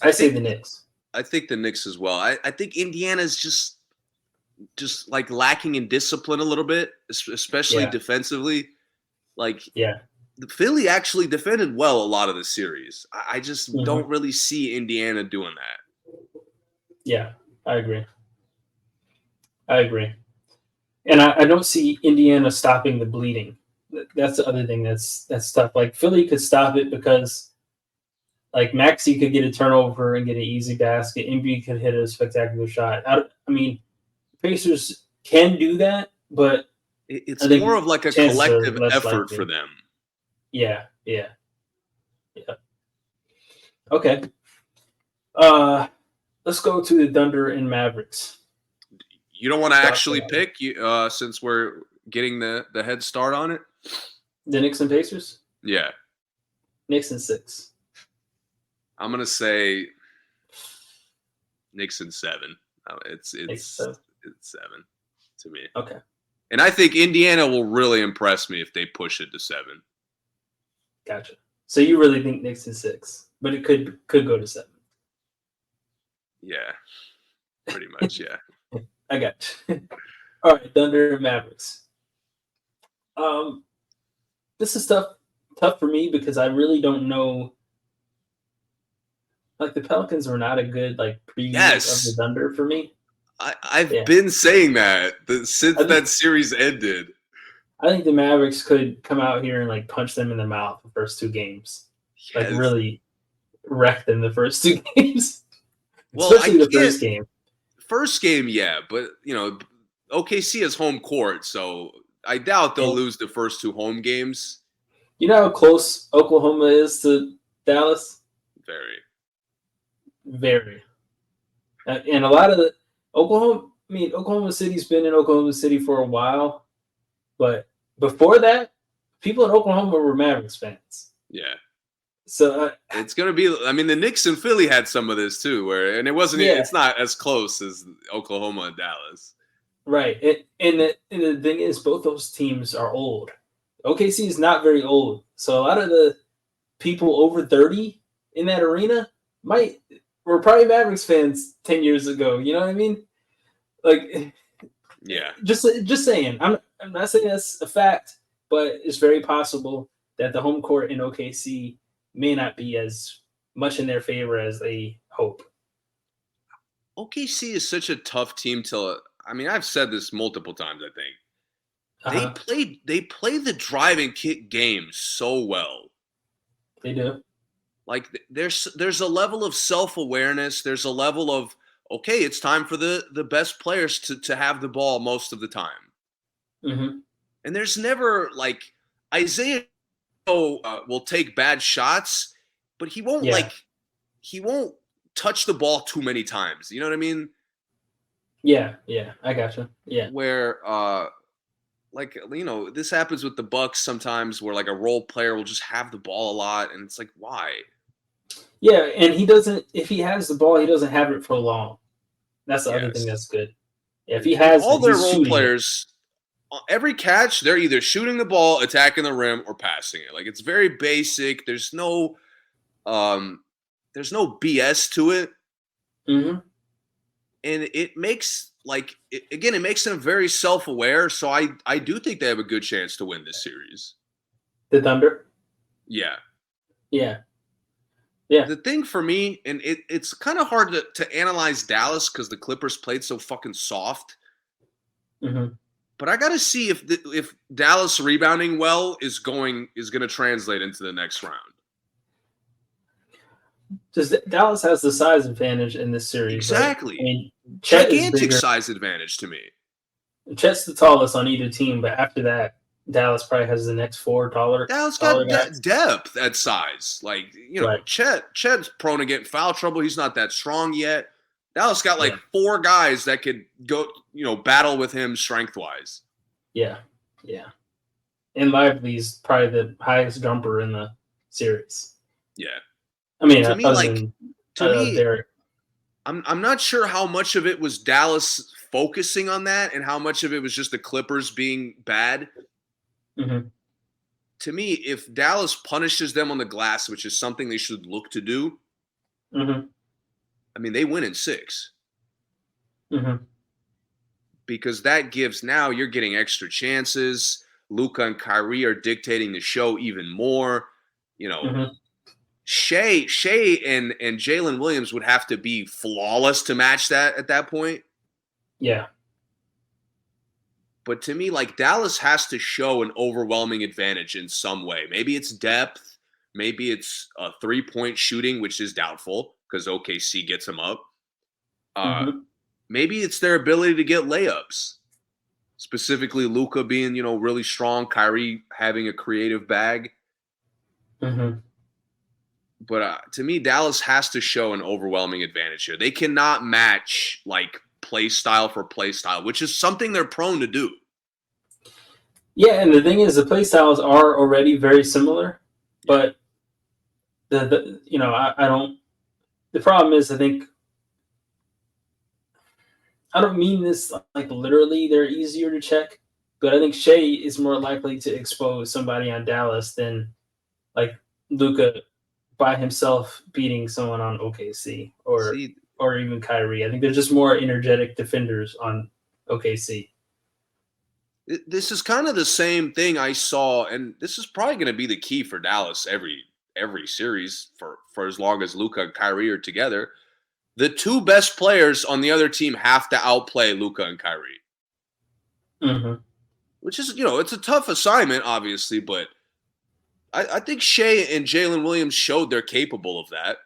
I say the Knicks. I think the Knicks as well. I think Indiana's just like lacking in discipline a little bit, especially defensively. Like Philly actually defended well a lot of the series. I just don't really see Indiana doing that. Yeah, I agree. And I don't see Indiana stopping the bleeding. That's the other thing that's tough. Like Philly could stop it because like Maxey could get a turnover and get an easy basket. Embiid could hit a spectacular shot. I mean, Pacers can do that, but it's more of like a collective effort for them. Yeah. Okay. Let's go to the Thunder and Mavericks. You don't want to actually pick, since we're getting the head start on it? The Knicks and Pacers? Yeah. Knicks and 6. I'm going to say Knicks and 7. It's 7 to me. Okay. And I think Indiana will really impress me if they push it to 7. Gotcha. So you really think Knicks and 6, but it could go to 7. Yeah. Pretty much, yeah. I got you. All right, Thunder and Mavericks. This is tough for me because I really don't know. Like the Pelicans were not a good like preview of the Thunder for me. I've been saying that since that series ended. I think the Mavericks could come out here and like punch them in the mouth the first 2 games. Like really wreck them the first 2 games. Well, especially the first game. First game, yeah, but OKC is home court, so I doubt they'll lose the first 2 home games. You know how close Oklahoma is to Dallas? Very. And a lot of the Oklahoma City's been in Oklahoma City for a while, but before that, people in Oklahoma were Mavericks fans. Yeah. So it's gonna be. I mean, the Knicks and Philly had some of this too, and it wasn't. Yeah. It's not as close as Oklahoma and Dallas. Right, and the thing is, both those teams are old. OKC is not very old, so a lot of the people over 30 in that arena were probably Mavericks fans 10 years ago. You know what I mean? Like, yeah. Just saying. I'm not saying that's a fact, but it's very possible that the home court in OKC may not be as much in their favor as they hope. OKC is such a tough team to. I mean, I've said this multiple times. I think they play the drive and kick game so well. They do. Like there's a level of self-awareness. There's a level of okay, it's time for the best players to have the ball most of the time. Mm-hmm. And there's never like Isaiah will take bad shots, but he won't he won't touch the ball too many times. You know what I mean? Yeah, I gotcha. Yeah. Where this happens with the Bucks sometimes where like a role player will just have the ball a lot and it's like, why? Yeah, and he doesn't if he has the ball, he doesn't have it for long. That's the other thing that's good. Yeah, if he has all their role players every catch, they're either shooting the ball, attacking the rim, or passing it. Like it's very basic. There's no BS to it. Mm-hmm. And it makes again, it makes them very self-aware. So I do think they have a good chance to win this series. The Thunder? Yeah. Yeah. Yeah. The thing for me, and it's kind of hard to analyze Dallas because the Clippers played so fucking soft. Mm-hmm. But I got to see if Dallas rebounding well is going to translate into the next round. Dallas has the size advantage in this series. Exactly. Right? I mean, Chet gigantic size advantage to me. Chet's the tallest on either team, but after that, Dallas probably has the next four taller. Dallas got depth at size. Like, right. Chet's prone to get in foul trouble. He's not that strong yet. Dallas got four guys that could go, battle with him strength-wise. Yeah. Yeah. And Lively's probably the highest jumper in the series. Yeah. I mean, to me, Derek. I'm not sure how much of it was Dallas focusing on that and how much of it was just the Clippers being bad. Mm-hmm. To me, if Dallas punishes them on the glass, which is something they should look to do, mm-hmm. I mean, they win in 6. Mm-hmm. Because that gives now you're getting extra chances. Luka and Kyrie are dictating the show even more. Mm-hmm. Shea and Jalen Williams would have to be flawless to match that at that point. Yeah. But to me, Dallas has to show an overwhelming advantage in some way. Maybe it's depth. Maybe it's a 3-point shooting, which is doubtful because OKC gets them up. Maybe it's their ability to get layups. Specifically, Luka being, really strong. Kyrie having a creative bag. Mm-hmm. But to me, Dallas has to show an overwhelming advantage here. They cannot match play style for play style, which is something they're prone to do. Yeah, and the thing is, the play styles are already very similar, but I don't. The problem is, I think I don't mean this literally. They're easier to check, but I think Shea is more likely to expose somebody on Dallas than Luka by himself beating someone on OKC or even Kyrie. I think they're just more energetic defenders on OKC. This is kind of the same thing I saw, and this is probably going to be the key for Dallas every series for as long as Luka and Kyrie are together. The two best players on the other team have to outplay Luka and Kyrie. Mm-hmm. Which is, it's a tough assignment, obviously, but I think Shea and Jalen Williams showed they're capable of that.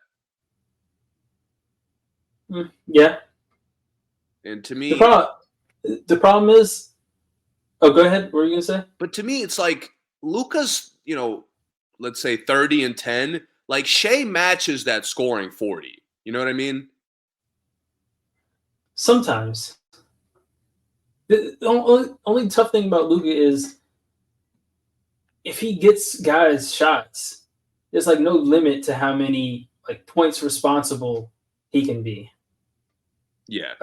Yeah. And to me... The problem is... Oh, go ahead. What were you going to say? But to me, it's Luka's, let's say 30 and 10. Shea matches that scoring 40. You know what I mean? Sometimes. The only tough thing about Luka is if he gets guys shots, there's no limit to how many points responsible he can be. Yeah.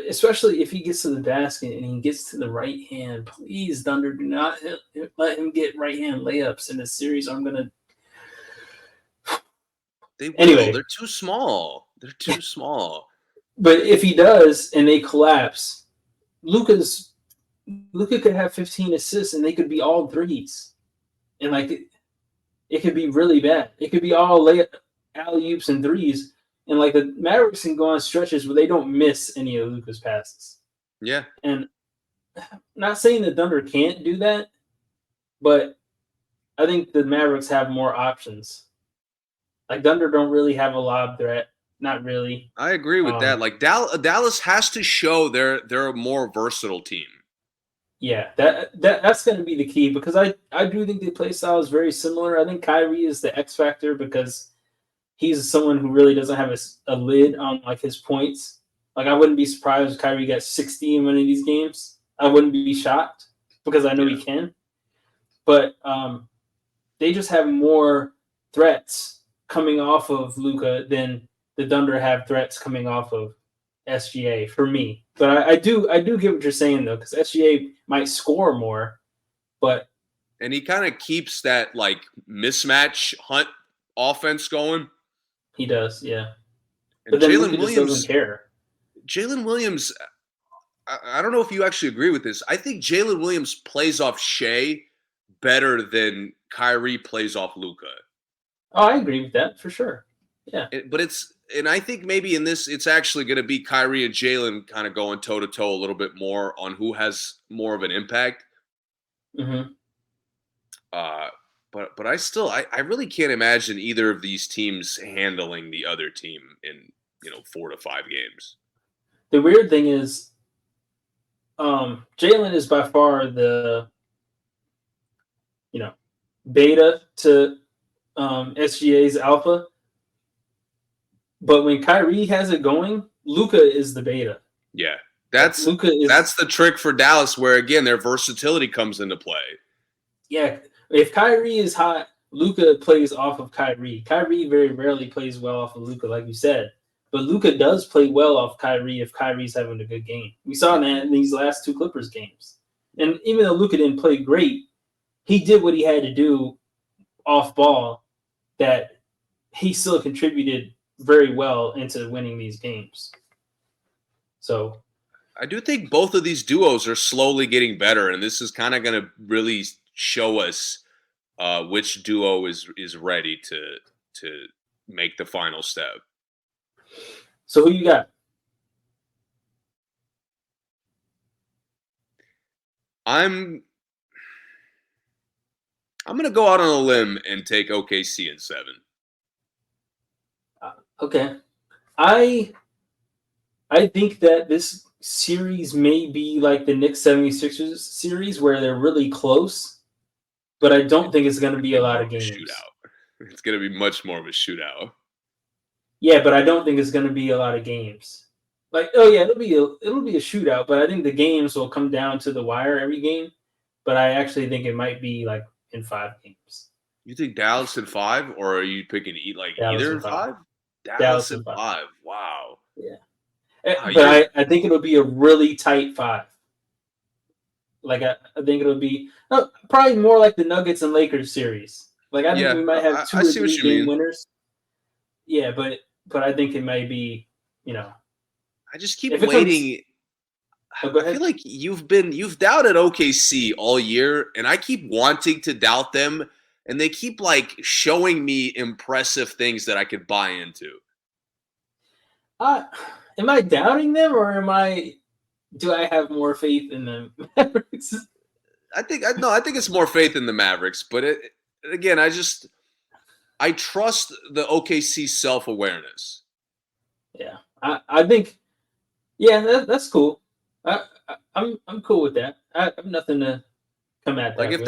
Especially if he gets to the basket and he gets to the right hand. Please, Thunder, do not let him get right hand layups in this series. I'm gonna. Anyway, they're too small. They're too small. But if he does and they collapse, Luka could have 15 assists and they could be all threes, and it could be really bad. It could be all alley-oops and threes, and the Mavericks can go on stretches where they don't miss any of Luka's passes. Yeah, and not saying the Thunder can't do that, but I think the Mavericks have more options. Thunder don't really have a lob threat. Not really. I agree with that. Dallas has to show they're a more versatile team. Yeah, that's going to be the key because I do think the play style is very similar. I think Kyrie is the X factor because he's someone who really doesn't have a lid on his points. I wouldn't be surprised if Kyrie got 60 in one of these games. I wouldn't be shocked because I know he can. But they just have more threats coming off of Luka than the Thunder have threats coming off of SGA for me. But I do get what you're saying though, because SGA might score more, and he kind of keeps that mismatch hunt offense going. He does, yeah. And but then Jalen Williams doesn't care. Jalen Williams, I don't know if you actually agree with this. I think Jalen Williams plays off Shea better than Kyrie plays off Luka. Oh, I agree with that for sure. Yeah. And I think maybe in this, it's actually going to be Kyrie and Jalen kind of going toe to toe a little bit more on who has more of an impact. Mm-hmm. But I really can't imagine either of these teams handling the other team in 4 to 5 games. The weird thing is, Jalen is by far the beta to SGA's alpha. But when Kyrie has it going, Luka is the beta. Yeah, that's the trick for Dallas, where again their versatility comes into play. Yeah, if Kyrie is hot, Luka plays off of Kyrie. Kyrie very rarely plays well off of Luka, like you said. But Luka does play well off Kyrie if Kyrie's having a good game. We saw that in these last 2 Clippers games. And even though Luka didn't play great, he did what he had to do off ball that he still contributed very well into winning these games. So I do think both of these duos are slowly getting better, and this is kind of going to really show us which duo is ready to make the final step. So who you got? I'm going to go out on a limb and take OKC in 7. Okay. I think that this series may be like the Knicks 76ers series where they're really close, but I don't think it's going to be a lot of games. Shootout. It's going to be much more of a shootout. Yeah, but I don't think it's going to be a lot of games. Like, oh yeah, it'll be a shootout, but I think the games will come down to the wire every game. But I actually think it might be like in 5 games. You think Dallas in 5, or are you picking Dallas either in 5? Dallas in 5. Wow. Yeah. But I think it'll be a really tight 5. Like I think it'll be probably more like the Nuggets and Lakers series. Like I think we might have 2 or 3 game winners. Yeah, but I think it might be, I just keep waiting. I feel like you've doubted OKC all year, and I keep wanting to doubt them, and they keep showing me impressive things that I could buy into. Am I doubting them, or do I have more faith in the Mavericks? I think it's more faith in the Mavericks, but again, I trust the OKC self-awareness. Yeah, I think, yeah, that's cool. I'm cool with that. I have nothing to come at that. If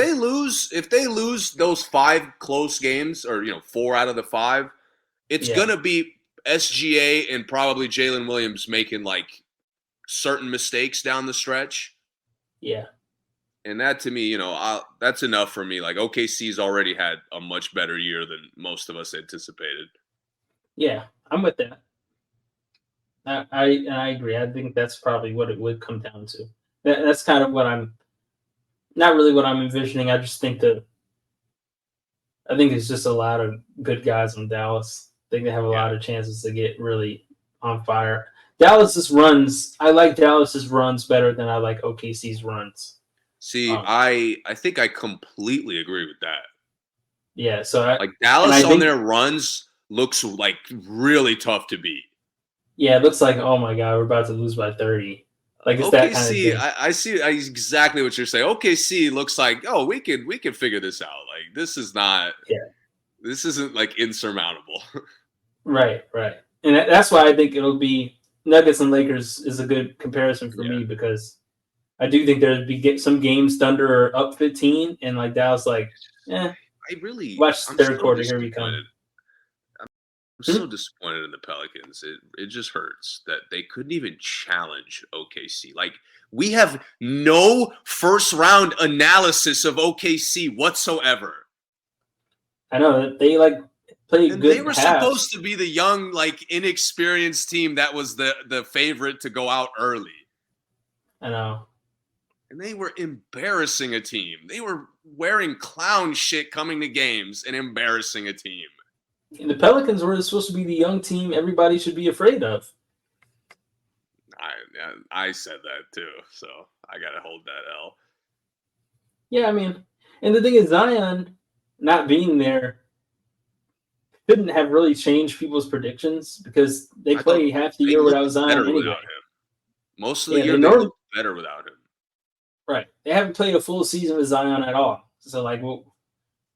they lose those 5 close games, or 4 out of the 5, it's gonna be SGA and probably Jalen Williams making certain mistakes down the stretch. Yeah. And that to me, that's enough for me. OKC's already had a much better year than most of us anticipated. Yeah, I'm with that. I agree. I think that's probably what it would come down to. That's kind of what I'm not really what I'm envisioning. I just think I think it's just a lot of good guys in Dallas. I think they have a lot of chances to get really on fire. Dallas's runs, I like Dallas's runs better than I like OKC's runs. See, I think I completely agree with that. Yeah, so Dallas on their runs looks really tough to beat. Yeah, it looks like, oh my God, we're about to lose by 30. It's OKC, that kind of thing. I see exactly what you're saying. OKC looks like, oh, we can figure this out. This is not. Yeah. This isn't insurmountable. Right, and that's why I think it'll be Nuggets and Lakers is a good comparison for me, because I do think there'd be some games Thunder are up 15 and Dallas watch third quarter, here we come. I'm so disappointed in the Pelicans. It just hurts that they couldn't even challenge OKC. We have no first round analysis of OKC whatsoever. I know they played good. They were supposed to be the young, inexperienced team that was the favorite to go out early. I know. And they were embarrassing a team. They were wearing clown shit coming to games and embarrassing a team. And the Pelicans were supposed to be the young team everybody should be afraid of. I said that too, so I gotta hold that L. Yeah, I mean, and the thing is, Zion not being there couldn't have really changed people's predictions because they I thought play half the they year looked without Zion better anyway. without him. Most of the Yeah, year, they they normally looked better without him. right. They haven't played a full season with Zion at all. So like, well,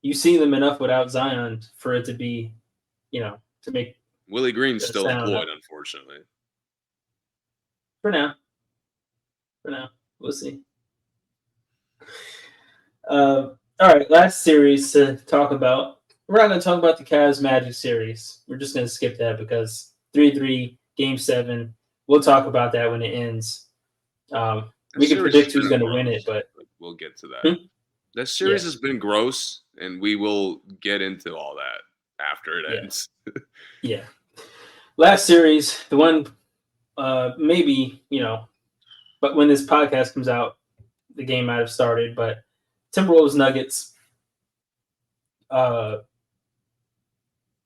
you see them enough without Zion for it to be, to make Willie Green's a still sound employed, up. unfortunately. For now. For now, we'll see. All right, last series to talk about. We're not going to talk about the Cavs Magic series. We're just going to skip that because 3-3, Game 7. We'll talk about that when it ends. That We can series has predict who's been going to win it, gross, but we'll get to that. That Yeah. series has been gross, and we will get into all that after it ends. Yeah. Last series, the one maybe, but when this podcast comes out, the game might have started, but Timberwolves Nuggets.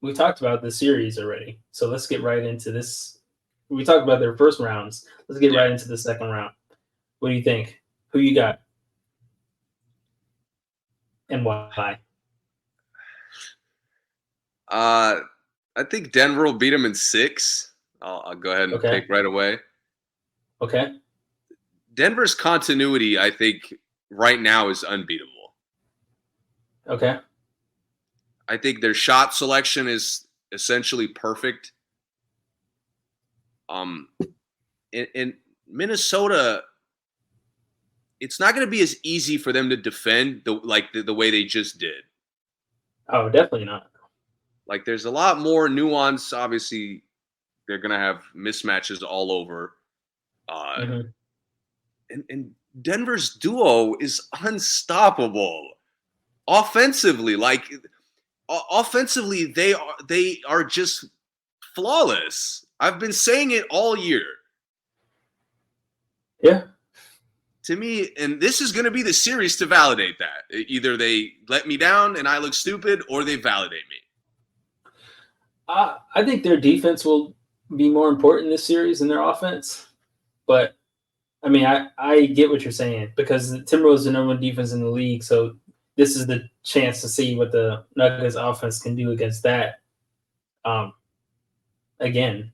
We talked about the series already, so let's get right into this. We talked about their first rounds. Let's get right into the second round. What do you think? Who you got? And why? I think Denver will beat them in 6. I'll go ahead and pick right away. Okay. Denver's continuity, I think, right now is unbeatable. Okay. I think their shot selection is essentially perfect. In Minnesota, it's not going to be as easy for them to defend the way they just did. Oh, definitely not. Like, there's a lot more nuance. Obviously, they're going to have mismatches all over. And Denver's duo is unstoppable offensively. Offensively, they are just flawless. I've been saying it all year. Yeah. To me, and this is going to be the series to validate that. Either they let me down and I look stupid, or they validate me. I think their defense will be more important this series than their offense. But, I mean, I get what you're saying because the Timberwolves are the number one defense in the league, so this is the chance to see what the Nuggets offense can do against that. Again,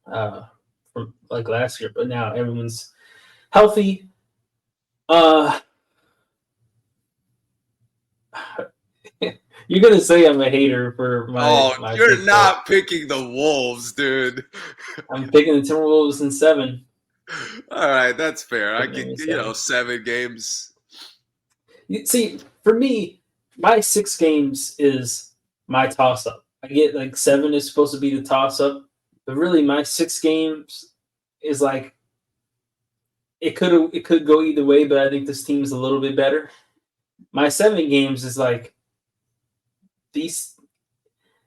from like last year, but now everyone's healthy. You're gonna say I'm a hater for my you're pick, not picking the Wolves, dude. I'm picking the Timberwolves in 7. All right, that's fair. I can, 7 games. See, for me, my 6 games is my toss-up. I get like 7 is supposed to be the toss-up, but really my 6 games is like it could go either way, but I think this team is a little bit better. My 7 games is like these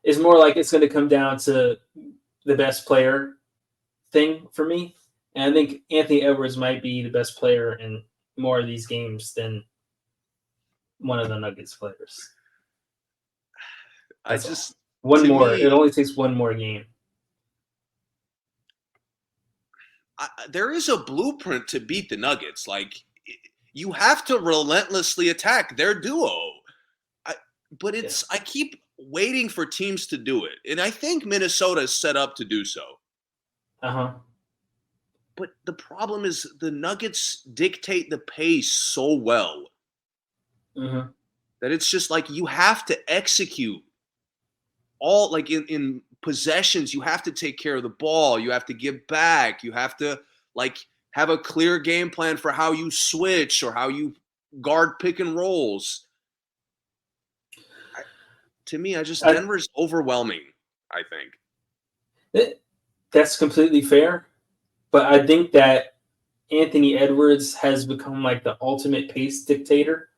is more like it's going to come down to the best player thing for me. And I think Anthony Edwards might be the best player in more of these games than one of the Nuggets players. One more. It only takes one more game. There is a blueprint to beat the Nuggets. Like, you have to relentlessly attack their duo. But I keep waiting for teams to do it. And I think Minnesota is set up to do so. But the problem is the Nuggets dictate the pace so well that it's just like you have to execute all, like in possessions, you have to take care of the ball. You have to give back. You have to have a clear game plan for how you switch or how you guard pick and rolls. To me, Denver's overwhelming, I think. That's completely fair. But I think that Anthony Edwards has become like the ultimate pace dictator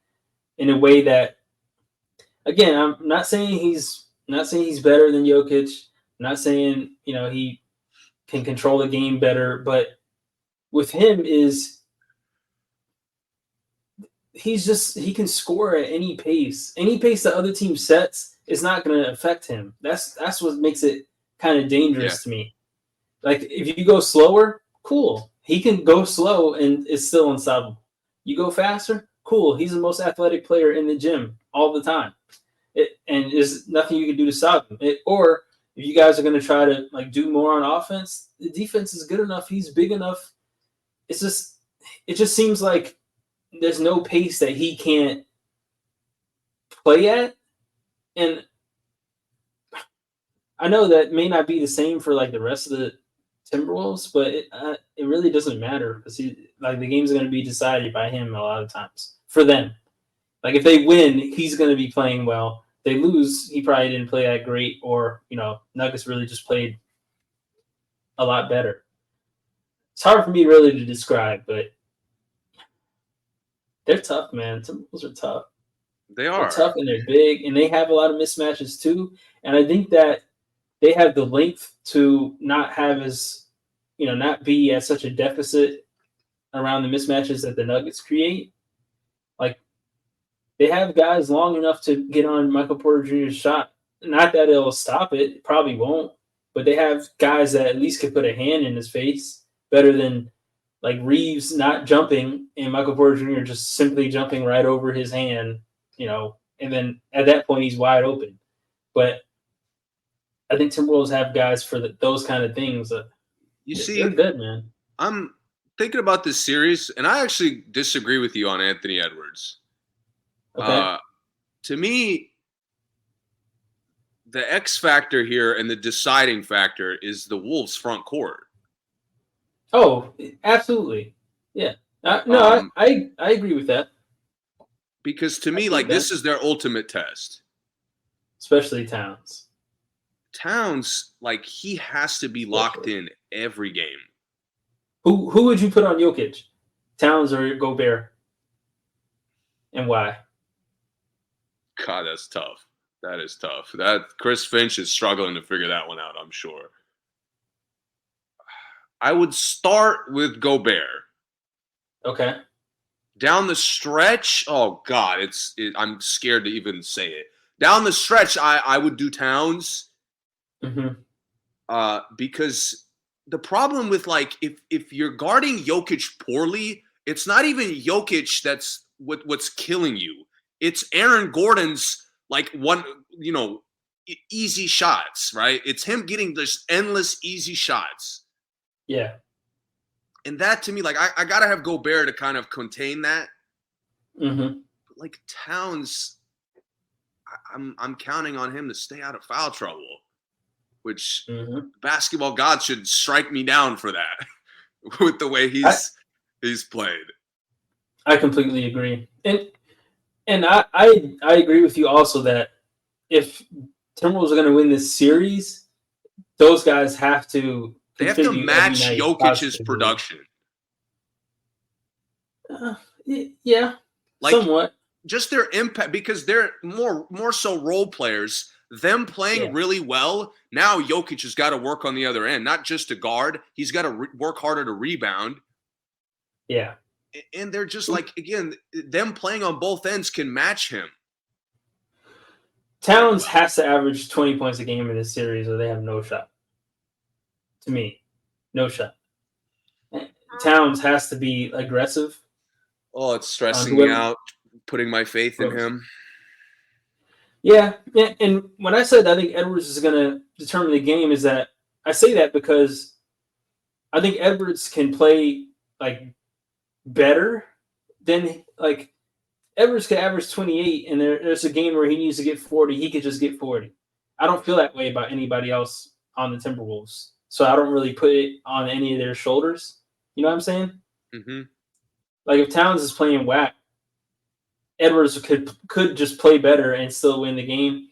in a way that, again, I'm not saying he's better than Jokic. I'm not saying, he can control the game better, but with him he can score at any pace. Any pace that other team sets is not going to affect him. That's what makes it kind of dangerous to me. Like, if you go slower, Cool. He can go slow and is still unstoppable. You go faster? Cool. He's the most athletic player in the gym all the time. And there's nothing you can do to stop him. Or if you guys are going to try to like do more on offense, the defense is good enough. He's big enough. It just seems like there's no pace that he can't play at. And I know that may not be the same for like the rest of the Timberwolves, but it really doesn't matter because the game's going to be decided by him a lot of times for them. Like if they win, he's going to be playing well. They lose, he probably didn't play that great, or Nuggets really just played a lot better. It's hard for me really to describe, but they're tough, man. Timberwolves are tough. They are. They're tough and they're big, and they have a lot of mismatches too. And I think that they have the length to not have not be at such a deficit around the mismatches that the Nuggets create. Like, they have guys long enough to get on Michael Porter Jr.'s shot. Not that it'll stop it. It probably won't. But they have guys that at least could put a hand in his face better than like Reeves not jumping and Michael Porter Jr. just simply jumping right over his hand, and then at that point he's wide open. But I think Timberwolves have guys for those kind of things. They're good, man. I'm thinking about this series, and I actually disagree with you on Anthony Edwards. Okay. To me, the X factor here and the deciding factor is the Wolves' front court. Oh, absolutely. Yeah. I agree with that. Because to me, like, this is their ultimate test. Especially Towns. Towns, like, he has to be locked in every game. Who would you put on Jokic? Towns or Gobert? And why? God, that's tough. That is tough. That Chris Finch is struggling to figure that one out, I'm sure. I would start with Gobert. Okay. Down the stretch, oh God, I'm scared to even say it. Down the stretch, I would do Towns. Mm-hmm. Because the problem with like if you're guarding Jokic poorly, it's not even Jokic that's what's killing you. It's Aaron Gordon's like easy shots, right? It's him getting this endless easy shots. Yeah. And that to me, like I gotta have Gobert to kind of contain that. Mm-hmm. But like Towns, I'm counting on him to stay out of foul trouble, which basketball gods should strike me down for that with the way he's played. I completely agree. And I agree with you also that if Timberwolves are going to win this series, those guys have to They have to match Jokic's production. Yeah, like, somewhat. Just their impact, because they're more so role players. Them playing really well, now Jokic has got to work on the other end, not just to guard. He's got to work harder to rebound. Yeah. And they're just like, again, them playing on both ends can match him. Towns has to average 20 points a game in this series or they have no shot. To me, no shot. Towns has to be aggressive. Oh, it's stressing me out, putting my faith in him. Yeah, and when I said I think Edwards is going to determine the game, is that I say that because I think Edwards can play like better than like Edwards could average 28, and there's a game where he needs to get 40, he could just get 40. I don't feel that way about anybody else on the Timberwolves, so I don't really put it on any of their shoulders. You know what I'm saying? Mm-hmm. Like if Towns is playing whack, Edwards could just play better and still win the game.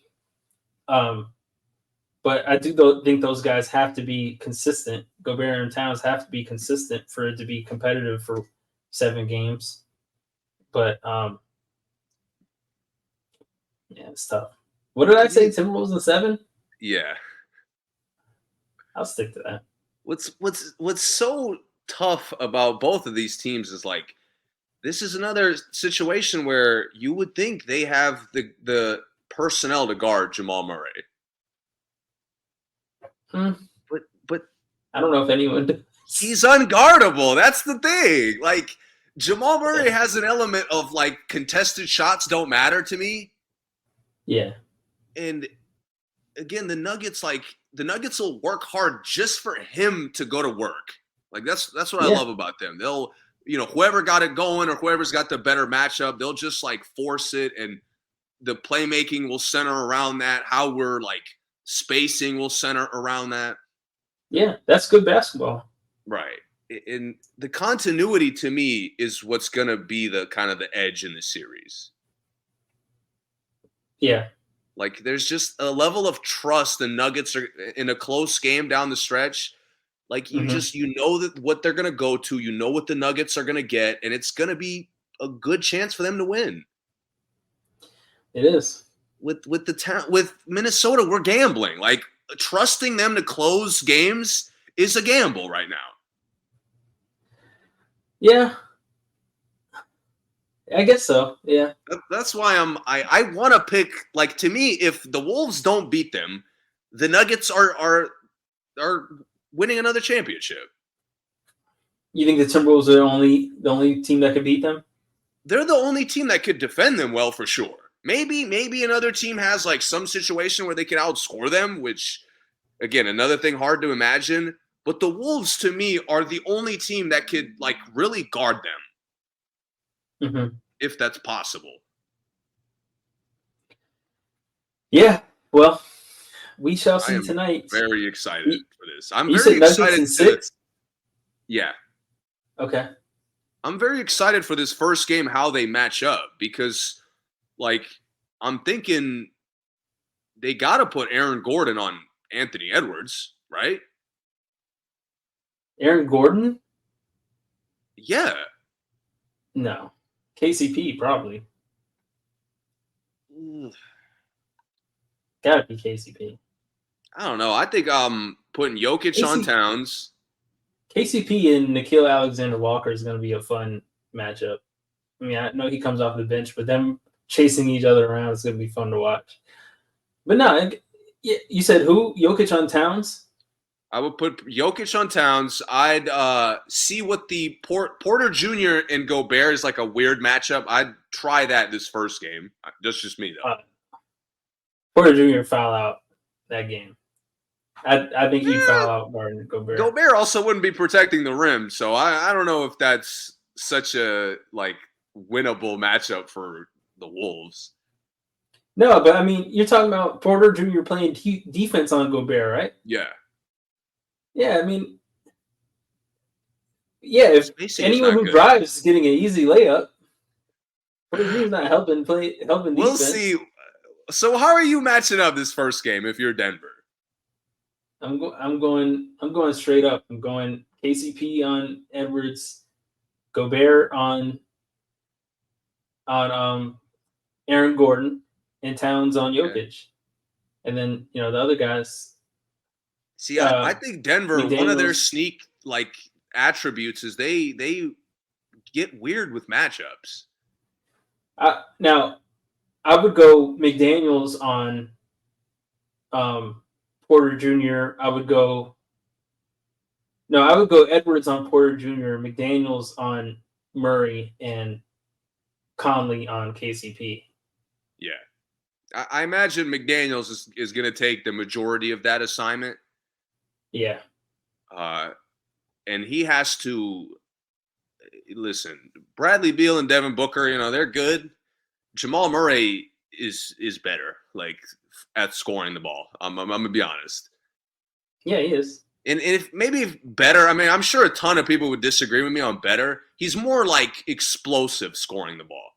But I do think those guys have to be consistent. Gobert and Towns have to be consistent for it to be competitive for 7 games. But yeah, it's tough. What did I say? Timberwolves in 7? Yeah, I'll stick to that. What's so tough about both of these teams is like, this is another situation where you would think they have the personnel to guard Jamal Murray. But I don't know if anyone He's unguardable. That's the thing. Like, Jamal Murray has an element of, like, contested shots don't matter to me. Yeah. And, again, the Nuggets will work hard just for him to go to work. Like, that's what I love about them. They'll, whoever got it going or whoever's got the better matchup, they'll just, like, force it, and the playmaking will center around that. How we're, like, spacing will center around that. Yeah, that's good basketball. Right. And the continuity to me is what's going to be the kind of the edge in the series. Yeah. Like, there's just a level of trust the Nuggets are in a close game down the stretch. Like, you know that what they're going to go to, what the Nuggets are going to get, and it's going to be a good chance for them to win. It is. With Minnesota, we're gambling. Like, trusting them to close games is a gamble right now. Yeah. I guess so. Yeah. That's why I want to pick, like, to me, if the Wolves don't beat them, the Nuggets are winning another championship. You think the Timberwolves are the only team that could beat them? They're the only team that could defend them well, for sure. Maybe another team has, like, some situation where they can outscore them, which, again, another thing hard to imagine. But the Wolves, to me, are the only team that could, like, really guard them. If that's possible. Yeah, well, we shall see tonight. Very excited for this. I'm very excited. 6? Yeah. Okay. I'm very excited for this first game, how they match up, because, like, I'm thinking they got to put Aaron Gordon on Anthony Edwards, right? Aaron Gordon? Yeah. No. KCP, probably. Gotta be KCP. I don't know. I think I'm putting Jokic on Towns. KCP and Nickeil Alexander-Walker is going to be a fun matchup. I mean, I know he comes off the bench, but them chasing each other around is going to be fun to watch. But no, you said who? Jokic on Towns? I would put Jokic on Towns. I'd see what the Porter Jr. and Gobert is, like, a weird matchup. I'd try that this first game. That's just me, though. Porter Jr. foul out that game. I think he'd foul out Gobert. Gobert also wouldn't be protecting the rim, so I don't know if that's such a, like, winnable matchup for the Wolves. No, but I mean, you're talking about Porter Jr. playing defense on Gobert, right? Yeah. Yeah, I mean, yeah, if anyone who drives is getting an easy layup, Porter Jr.'s not helping defense. We'll see. So how are you matching up this first game if you're Denver? I'm going straight up. I'm going KCP on Edwards, Gobert on Aaron Gordon, and Towns on Jokic. And then, the other guys. See, I think Denver, one of their sneak, like, attributes is they get weird with matchups. Now, I would go McDaniels on Porter Jr. I would go Edwards on Porter Jr., McDaniels on Murray, and Conley on KCP. Yeah. I imagine McDaniels is going to take the majority of that assignment. Yeah. And he has to listen. Bradley Beal and Devin Booker, they're good. Jamal Murray is better, like, at scoring the ball. I'm gonna be honest. Yeah, he is. And if better, I mean, I'm sure a ton of people would disagree with me on better. He's more, like, explosive scoring the ball.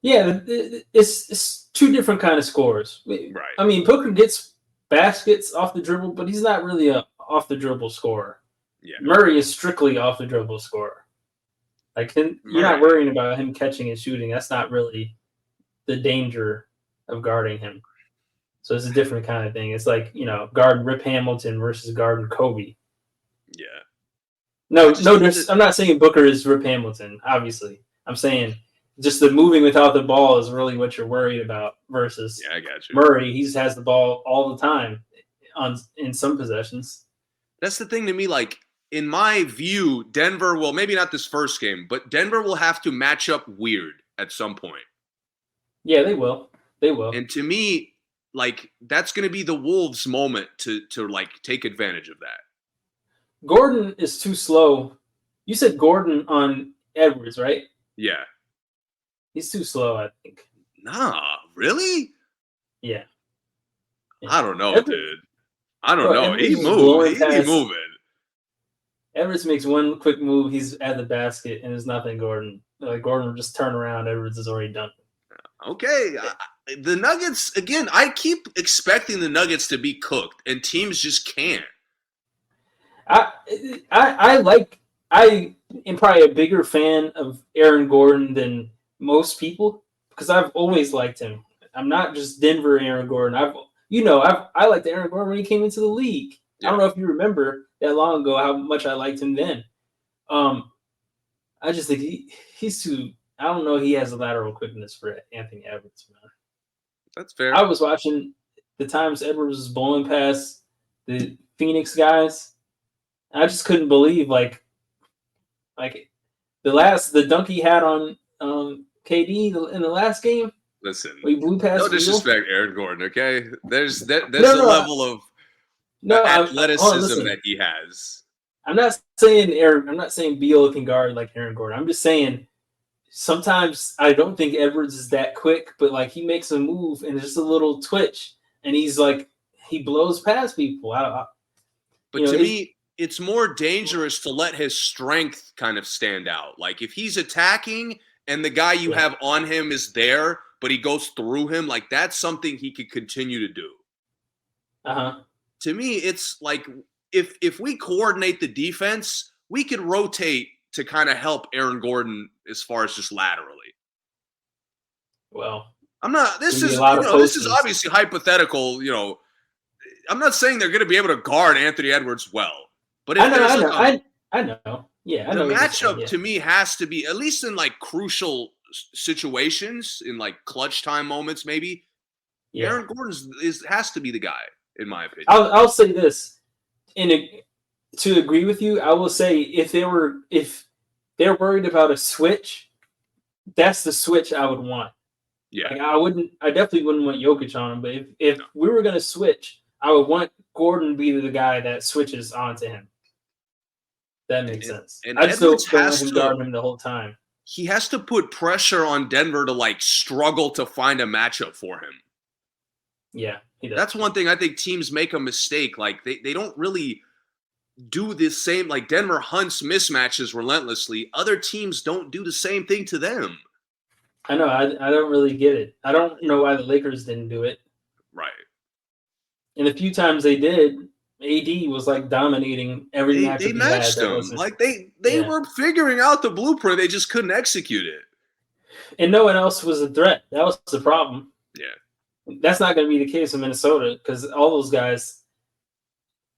Yeah, it's two different kind of scores. Right. I mean, Booker gets baskets off the dribble, but he's not really a off the dribble scorer. Yeah. Murray is strictly off the dribble scorer. Like, you're not worrying about him catching and shooting. That's not really the danger of guarding him. So it's a different kind of thing. It's like, guarding Rip Hamilton versus guarding Kobe. Yeah. No, I'm not saying Booker is Rip Hamilton, obviously. I'm saying just the moving without the ball is really what you're worried about versus I got you. Murray. He just has the ball all the time in some possessions. That's the thing to me, like, in my view, Denver will, maybe not this first game, but Denver will have to match up weird at some point. Yeah, they will. They will. And to me, like, that's going to be the Wolves' moment to like take advantage of that. Gordon is too slow. You said Gordon on Edwards, right? Yeah. He's too slow, I think. Nah, really? Yeah. I don't know, Edwards, dude. I don't bro, know. Edwards He is moved. blowing He be past- moving. Edwards makes one quick move, he's at the basket, and there's nothing Gordon. Gordon will just turn around, Edwards is already done. Okay. The Nuggets, again, I keep expecting the Nuggets to be cooked, and teams just can't. I am probably a bigger fan of Aaron Gordon than most people because I've always liked him. I'm not just Denver Aaron Gordon. I liked Aaron Gordon when he came into the league. Yeah. I don't know if you remember that long ago how much I liked him then. I just think he's too. I don't know. He has a lateral quickness for Anthony Edwards, man. That's fair. I was watching the times Edwards was blowing past the Phoenix guys. I just couldn't believe like the dunk he had on KD in the last game. Listen, he blew past no Beal. disrespect, Aaron Gordon. Okay, there's a No, level of No, athleticism that he has. I'm not saying Beal can guard like Aaron Gordon. I'm just saying sometimes I don't think Edwards is that quick, but like he makes a move and just a little twitch, and he's like he blows past people. But to me, it's more dangerous to let his strength kind of stand out. Like if he's attacking and the guy you have on him is there, but he goes through him, like that's something he could continue to do. To me, it's like if we coordinate the defense, we could rotate to kind of help Aaron Gordon as far as just laterally. Well, I'm not. This is obviously hypothetical. I'm not saying they're going to be able to guard Anthony Edwards well, but if I know. Yeah, I know. The matchup to me has to be at least in like crucial situations, in like clutch time moments, maybe. Yeah. Aaron Gordon has to be the guy, in my opinion. I'll say this, to agree with you, I will say if they're worried about a switch, that's the switch I would want. Yeah, I definitely wouldn't want Jokic on him, but if we were gonna switch, I would want Gordon to be the guy that switches onto him. That makes sense. And I just don't want him guarding him the whole time. He has to put pressure on Denver to like struggle to find a matchup for him. Yeah, he does. That's one thing I think teams make a mistake. Like they don't really do the same. Like Denver hunts mismatches relentlessly. Other teams don't do the same thing to them. I know. I don't really get it. I don't know why the Lakers didn't do it. Right. And the few times they did, AD was like dominating every match. They matched them. Like they were figuring out the blueprint. They just couldn't execute it. And no one else was a threat. That was the problem. Yeah. That's not going to be the case in Minnesota because all those guys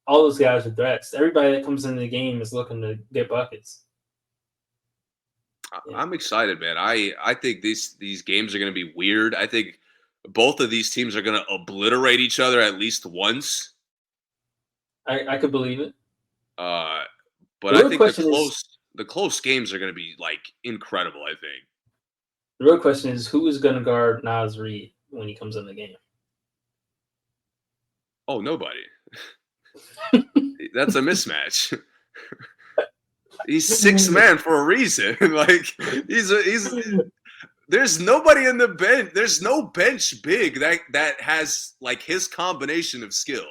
are threats. Everybody that comes into the game is looking to get buckets. Yeah. I'm excited, man. I think these games are going to be weird. I think both of these teams are going to obliterate each other at least once. I could believe it. But I think the close games are going to be like incredible. I think the real question is who is going to guard Naz Reid when he comes in the game. Oh, nobody. That's a mismatch. He's sixth man for a reason. Like he's there's nobody in the bench. There's no bench big that has like his combination of skill.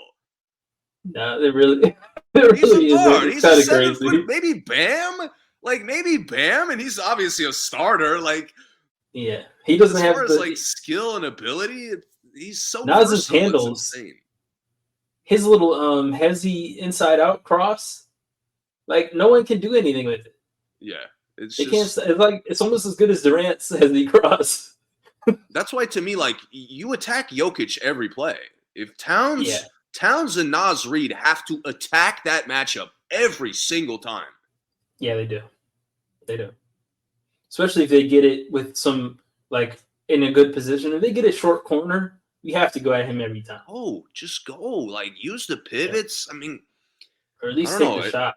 No, there really is. He's a 7 foot, maybe Bam, and he's obviously a starter. Like, yeah, he doesn't have like skill and ability. He's so Naz's handles. His little hezzy inside out cross, like no one can do anything with it. Yeah, it's almost as good as Durant's hezzy cross. That's why to me, like you attack Jokic every play. If Towns and Naz Reid have to attack that matchup every single time. Yeah, they do. They do. Especially if they get it with some, like, in a good position. If they get a short corner, you have to go at him every time. Oh, just go. Like, use the pivots. Yeah. I mean, or at least take the shot.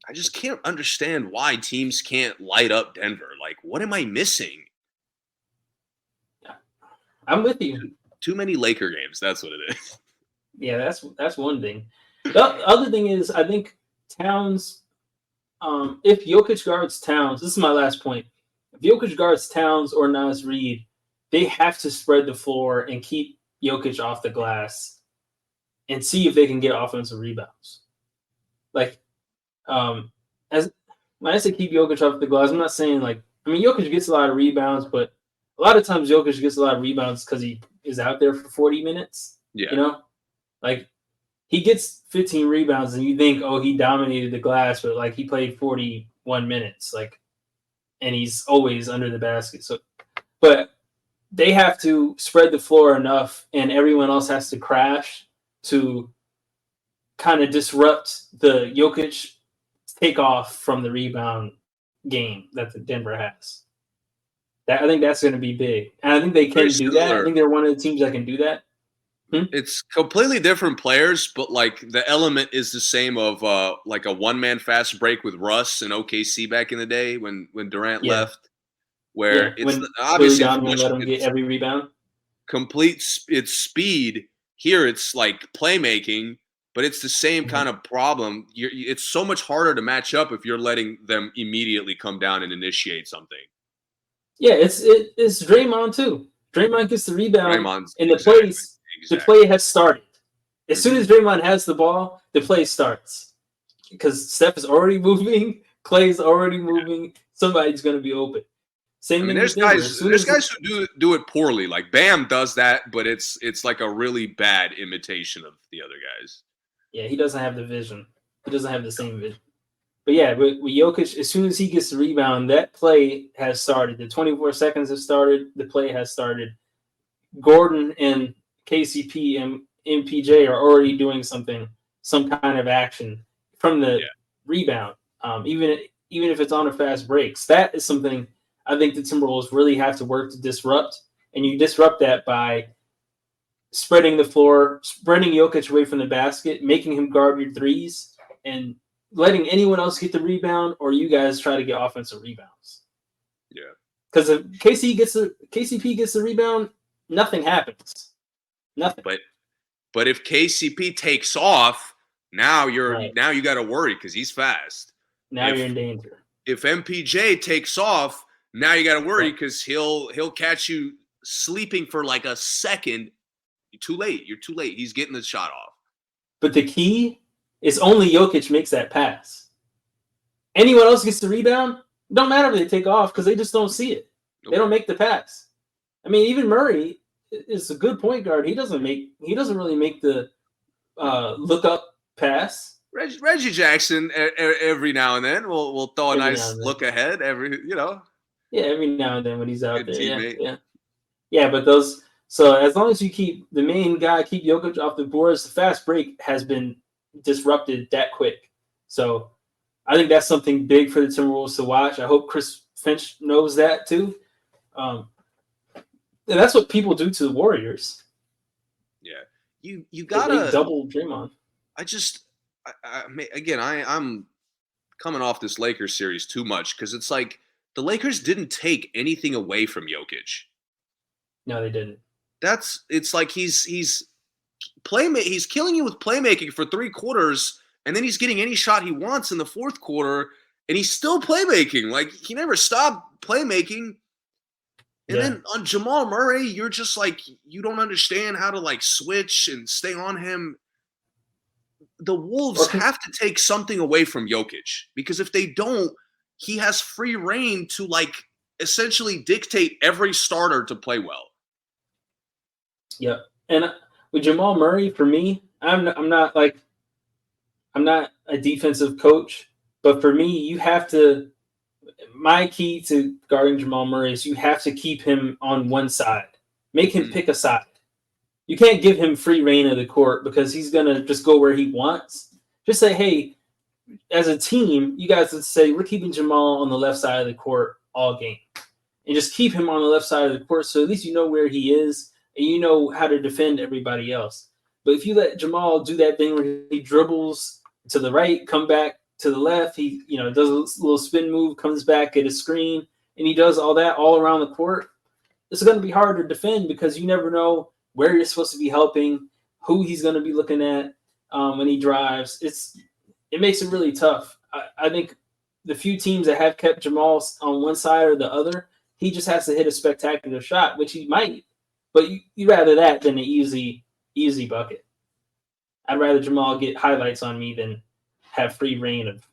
I just can't understand why teams can't light up Denver. Like, what am I missing? I'm with you. Too many Laker games. That's what it is. Yeah, that's one thing. The other thing is, I think Towns. If Jokic guards Towns, this is my last point. If Jokic guards Towns or Nas Reed, they have to spread the floor and keep Jokic off the glass, and see if they can get offensive rebounds. Like, as when I say keep Jokic off the glass, I'm not saying Jokic gets a lot of rebounds, but a lot of times Jokic gets a lot of rebounds because he is out there for 40 minutes. Yeah. Like he gets 15 rebounds and you think, oh, he dominated the glass, but he played 41 minutes, and he's always under the basket. So, but they have to spread the floor enough and everyone else has to crash to kind of disrupt the Jokic takeoff from the rebound game that the Denver has. I think that's going to be big. And I think they can do that. I think they're one of the teams that can do that. It's completely different players, but the element is the same of a one-man fast break with Russ and OKC back in the day when Durant left, where it's obviously let him get every rebound. It's speed. Here it's playmaking, but it's the same kind of problem. It's so much harder to match up if you're letting them immediately come down and initiate something. Yeah, it's Draymond too. Draymond gets the rebound, and the play has started. As soon as Draymond has the ball, the play starts because Steph is already moving, Clay's already moving. Somebody's going to be open. There's guys who do it poorly. Like Bam does that, but it's a really bad imitation of the other guys. Yeah, he doesn't have the vision. He doesn't have the same vision. But yeah, with Jokic, as soon as he gets the rebound, that play has started. The 24 seconds have started. The play has started. Gordon and KCP and MPJ are already doing some kind of action from the rebound, even if it's on a fast breaks. That is something I think the Timberwolves really have to work to disrupt, and you disrupt that by spreading the floor, spreading Jokic away from the basket, making him guard your threes, and letting anyone else get the rebound, or you guys try to get offensive rebounds. Yeah. Because if KCP gets the rebound, nothing happens. Nothing. But if KCP takes off, now you got to worry because he's fast. Now you're in danger. If MPJ takes off, now you got to worry because he'll catch you sleeping for a second. You're too late. He's getting the shot off. But the key is only Jokic makes that pass. Anyone else gets the rebound, don't matter if they take off because they just don't see it. Nope. They don't make the pass. Even Murray is a good point guard. He doesn't really make the look up pass. Reggie Jackson every now and then will throw a nice look ahead every now and then when he's out there. Yeah, but those. So as long as you keep the main guy, keep Jokic off the boards, the fast break has been disrupted that quick. So I think that's something big for the Timberwolves to watch. I hope Chris Finch knows that too. And that's what people do to the Warriors. Yeah, you gotta double Draymond. I'm coming off this Lakers series too much because it's the Lakers didn't take anything away from Jokic. No, they didn't. He's killing you with playmaking for 3 quarters, and then he's getting any shot he wants in the 4th quarter, and he's still playmaking. He never stopped playmaking. And then on Jamal Murray, you're just you don't understand how to switch and stay on him. The Wolves have to take something away from Jokic because if they don't, he has free reign to essentially dictate every starter to play well. Yep. And with Jamal Murray, for me, I'm not a defensive coach, but for me, you have to. My key to guarding Jamal Murray is you have to keep him on one side. Make him pick a side. You can't give him free reign of the court because he's gonna just go where he wants. Just say, hey, as a team, you guys would say we're keeping Jamal on the left side of the court all game, and just keep him on the left side of the court so at least you know where he is and you know how to defend everybody else. But if you let Jamal do that thing where he dribbles to the right, come back, to the left. He, does a little spin move, comes back, get a screen, and he does all that all around the court. It's going to be hard to defend because you never know where you're supposed to be helping, who he's going to be looking at when he drives. It makes it really tough. I think the few teams that have kept Jamal on one side or the other, he just has to hit a spectacular shot, which he might. But you rather that than an easy bucket. I'd rather Jamal get highlights on me than have free reign of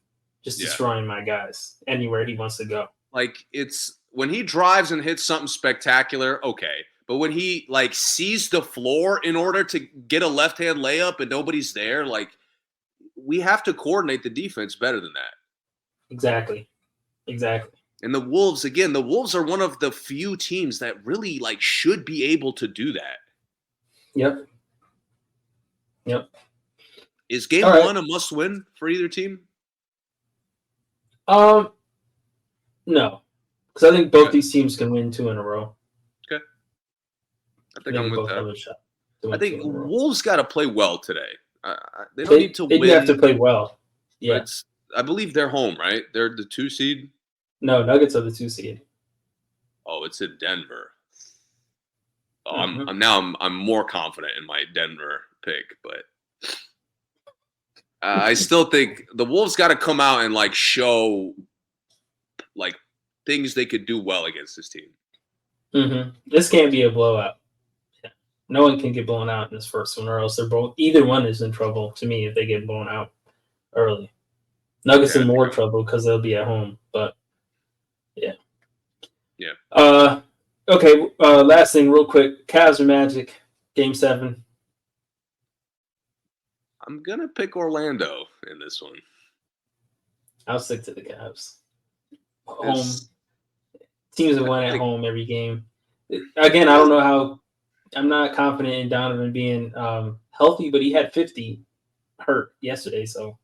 just destroying my guys anywhere he wants to go. Like, it's when he drives and hits something spectacular, okay. But when he like sees the floor in order to get a left-hand layup and nobody's there, like, we have to coordinate the defense better than that. Exactly. And the Wolves are one of the few teams that really like should be able to do that. Yep. Is game one a must win for either team? No, because I think both these teams can win 2 in a row. Okay. I think I'm with that. I think Wolves Wolves got to play well today. They don't need to win. They have to play well. Yeah. I believe they're home, right? They're the 2 seed. No, Nuggets are the 2 seed. Oh, it's in Denver. Oh, Mm-hmm. I'm more confident in my Denver pick, but I still think the Wolves got to come out and like show like things they could do well against this team. Mm-hmm. This can't be a blowout. Yeah. No one can get blown out in this first one, or else either one is in trouble to me if they get blown out early. Nuggets in more trouble because they'll be at home, but yeah. Okay. Last thing, real quick. Cavs or Magic, Game 7. I'm gonna pick Orlando in this one. I'll stick to the Cavs. Home teams have won at home every game. Again, I don't know how. I'm not confident in Donovan being healthy, but he had 50 hurt yesterday, so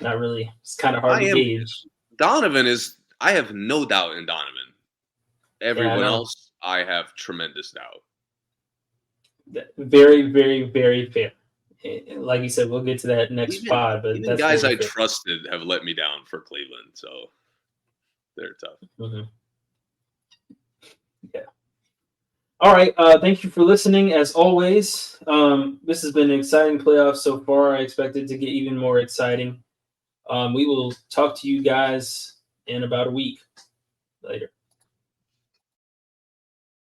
not really. It's kind of hard to gauge. Donovan is. I have no doubt in Donovan. Everyone else, I have tremendous doubt. Very, very, very fair. Like you said, we'll get to that next pod. But even guys I trusted have let me down for Cleveland, so they're tough. Mm-hmm. Yeah. All right. Thank you for listening. As always, this has been an exciting playoff so far. I expect it to get even more exciting. We will talk to you guys in about a week.